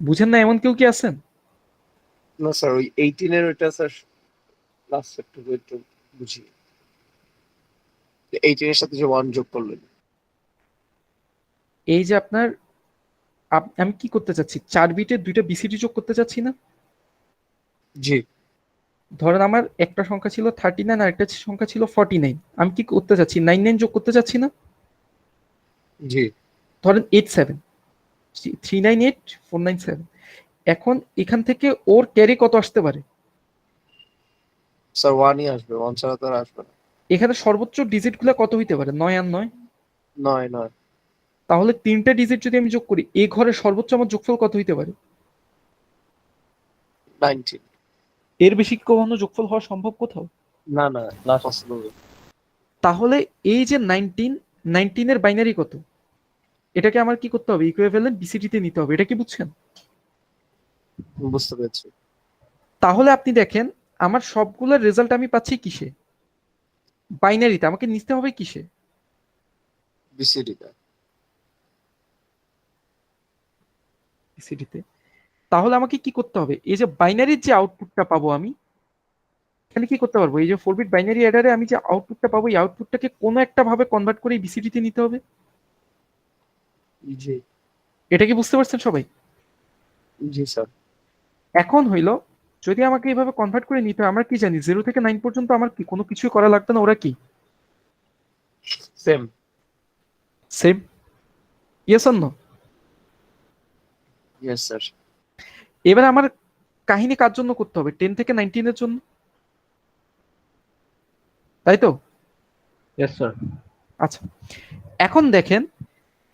বুঝেন না এমন কেউ কি আছেন? না স্যার, ওই 18 এর ওইটা স্যার লাস্ট একটু বুঝি। 18 এর সাথে যে 1 যোগ করলেন। এই যে আপনার আমি কি করতে চাচ্ছি, 4 বিটের 2টা বিসিডি যোগ করতে চাচ্ছি না? জি ধরেন আমার একটা সংখ্যা ছিল 39 আর একটা সংখ্যা ছিল 49, আমি কি করতে চাচ্ছি 99 যোগ করতে চাচ্ছি না? জি ধরেন 87, 398 497। এখন এখান থেকে ওর ক্যারি কত আসতে পারে? স্যার 1ই আসবে, 1 ছাড়া তো আর আসবে না। এখানে সর্বোচ্চ ডিজিট গুলো কত হইতে পারে? 9 আর 9। 9 তাহলে 3টা ডিজিট যদি আমি যোগ করি, এই ঘরের সর্বোচ্চ আমার যোগফল কত হইতে পারে? 19। এর বেশি কি কখনো যোগফল হওয়া সম্ভব কোথাও? না পসিবল। তাহলে এই যে 19 এর বাইনারি কত? এটাকে আমার কি করতে হবে? ইকুইভ্যালেন্ট বিসিডি তে নিতে হবে। এটা কি বুঝছেন? বুঝতে পেরেছি। তাহলে আপনি দেখেন আমার সবগুলোর রেজাল্ট আমি পাচ্ছি কিসে? বাইনারিতে। আমাকে নিতে হবে কিসে? বিসিডি টা। বিসিডিতে। তাহলে আমাকে কি করতে হবে? এই যে বাইনারির যে আউটপুটটা পাবো আমি, এখানে কি করতে পারবো? এই যে 4 বিট বাইনারি অ্যাডারে আমি যে আউটপুটটা পাবো, এই আউটপুটটাকে কোনো একটা ভাবে কনভার্ট করে বিসিডি তে নিতে হবে। জি এটা কি বুঝতে পারছেন সবাই? জি স্যার। এখন হইলো, যদি আমাকে এইভাবে কনভার্ট করে নিতে হয়, আমরা কি জানি 0 থেকে 9 পর্যন্ত আমার কি কোনো কিছুই করা লাগবে না, ওরা কি same. Same? Yes or no? Yes sir. এবার আমার কাহিনী কার জন্য করতে হবে? 10 থেকে 19 এর জন্য, তাই তো? Yes sir. আচ্ছা, এখন দেখেন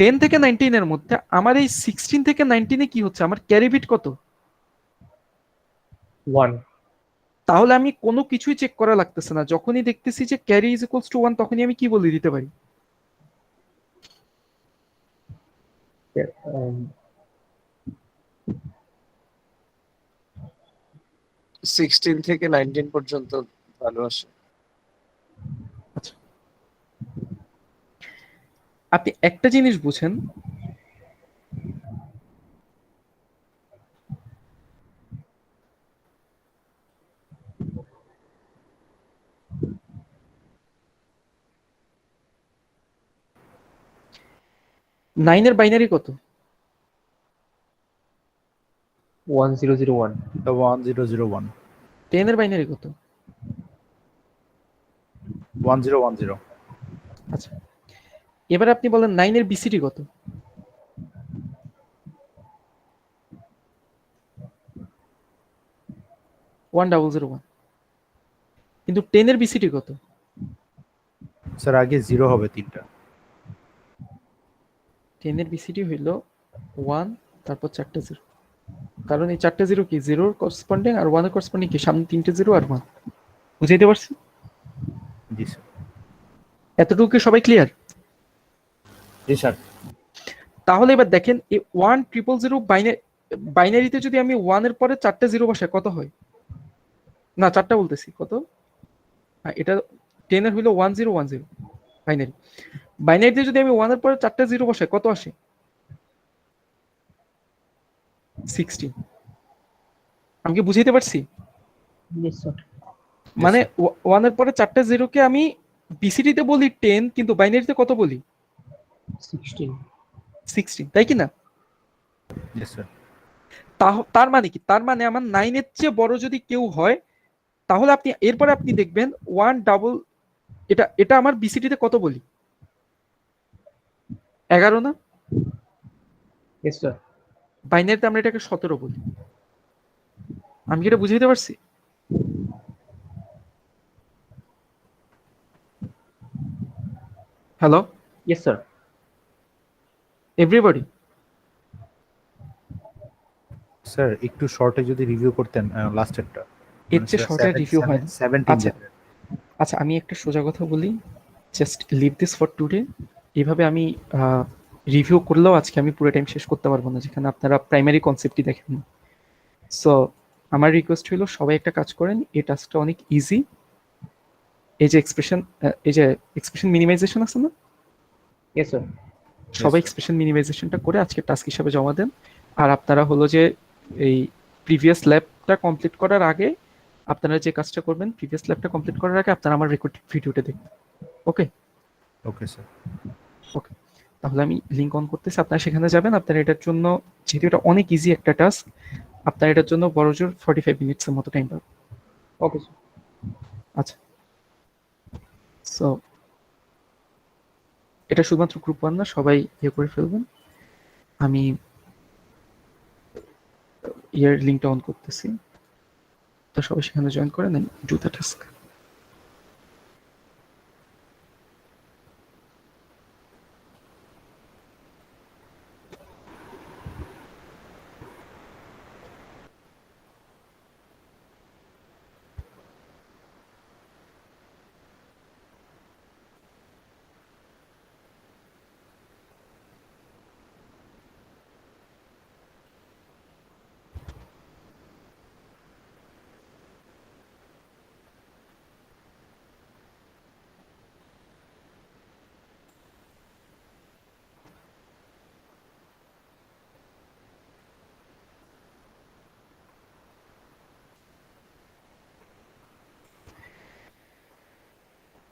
10 থেকে 19 এর মধ্যে আমার এই 16 থেকে 19 এ কি হচ্ছে? আমার ক্যারি বিট কত? 1। তাহলে আমি কোনো কিছুই চেক করা লাগতেছে না, যখনই দেখতেছি যে ক্যারি ইজ ইকুয়ালস টু 1 তখনই আমি কি বলে দিতে পারি? 16 থেকে 19 পর্যন্ত ভালো আসে। আচ্ছা, আপনি একটা জিনিস বুঝেন, নাইনের বাইনারি কত? 1001। 1001 10 এর বাইনারি কত? 1010 আচ্ছা, এবার আপনি বলেন 9 এর বিসিডি কত? 1001। কিন্তু 10 এর বিসিডি কত? স্যার আগে 0 হবে 3টা। 10 এর বিসিডি হইল 1, তারপর 4টা 0, কারণ এই 4টা 0 কি 0 এর করেসপন্ডিং আর 1 এর করেসপন্ডিং কি সামনে 3টে 0 আর 1। বুঝাইতে পারছি? জি স্যার। এতটুকু কি সবাই ক্লিয়ার? জি স্যার। তাহলে এবার দেখেন এই 1000 বাইনারিতে যদি আমি 1 এর পরে 4টা 0 বসাই কত হয়? না 4টা বলতেছি কত? হ্যাঁ, এটা 10 এর হইলো 1010 বাইনারি। বাইনারিতে যদি আমি 1 এর পরে 4টা 0 বসাই কত আসে? 16। আমি কি বুঝাইতে পারছি? Yes sir. মানে 1 এর পরে 4টা 0 কে আমি বিসিডি তে বলি 10, কিন্তু বাইনারিতে কত বলি? 16, তাই কি না? জি স্যার। তার মানে কি? তার মানে আমার 9 এর চেয়ে বড় যদি কেউ হয়, তাহলে আপনি এরপরে আপনি দেখবেন 1 ডাবল, এটা এটা আমার বিসিডি তে কত বলি? 11 না? Yes sir. বাইনারিতে আমরা এটাকে 17 বলি। আমি কি এটা বুঝাইতে পারছি? Hello yes sir. Everybody? Sir একটু শর্টে যদি রিভিউ করতেন লাস্টেরটা, এর চেয়ে শর্টে রিভিউ হয় না। 17 আচ্ছা আচ্ছা, আমি একটা সোজা কথা বলি, just leave this for today. এভাবে আমি রিভিউ করলেও আজকে আমি পুরো টাইম শেষ করতে পারবো না, যেখানে আপনারা প্রাইমারি কনসেপ্টই দেখেন না। সো আমার রিকোয়েস্ট হলো সবাই একটা কাজ করেন, এই টাস্কটা অনেক ইজি। এই যে এক্সপ্রেশন মিনিমাইজেশন আছে না, ইয়েস স্যার। সবাই এক্সপ্রেশন মিনিমাইজেশনটা করে আজকে টাস্ক হিসাবে জমা দেন। আর আপনারা হলো যে এই প্রিভিয়াস ল্যাবটা কমপ্লিট করার আগে আপনারা যে কাজটা করবেন, প্রিভিয়াস ল্যাবটা কমপ্লিট করার আগে আপনারা আমার রেকর্ড ভিডিওটা দেখবেন। ওকে ওকে স্যার। ওকে, তাহলে আমি লিঙ্ক অন করতেছি, আপনারা সেখানে যাবেন। আপনারা এটার জন্য, যেহেতু এটা অনেক ইজি একটা টাস্ক, আপনারা এটার জন্য বড়জোর 45 মিনিটসের মতো টাইম পাবেন। ওকে স্যার। আচ্ছা, সো এটা শুধুমাত্র গ্রুপ 1 না, সবাই ইয়ে করে ফেলবেন। আমি ইয়ার লিঙ্কটা অন করতেছি, তো সবাই সেখানে জয়েন করে নেন, ডু দ্য টাস্ক।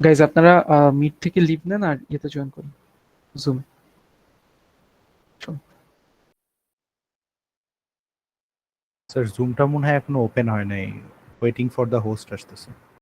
গাইজ, আপনারা মিট থেকে লিভ নেন আর ইয়েতে জয়েন করুন, জুমে। স্যার জুমটা মনে হয় এখনো ওপেন হয় নাই, ওয়েটিং ফর দ্য হোস্ট আসতেছে।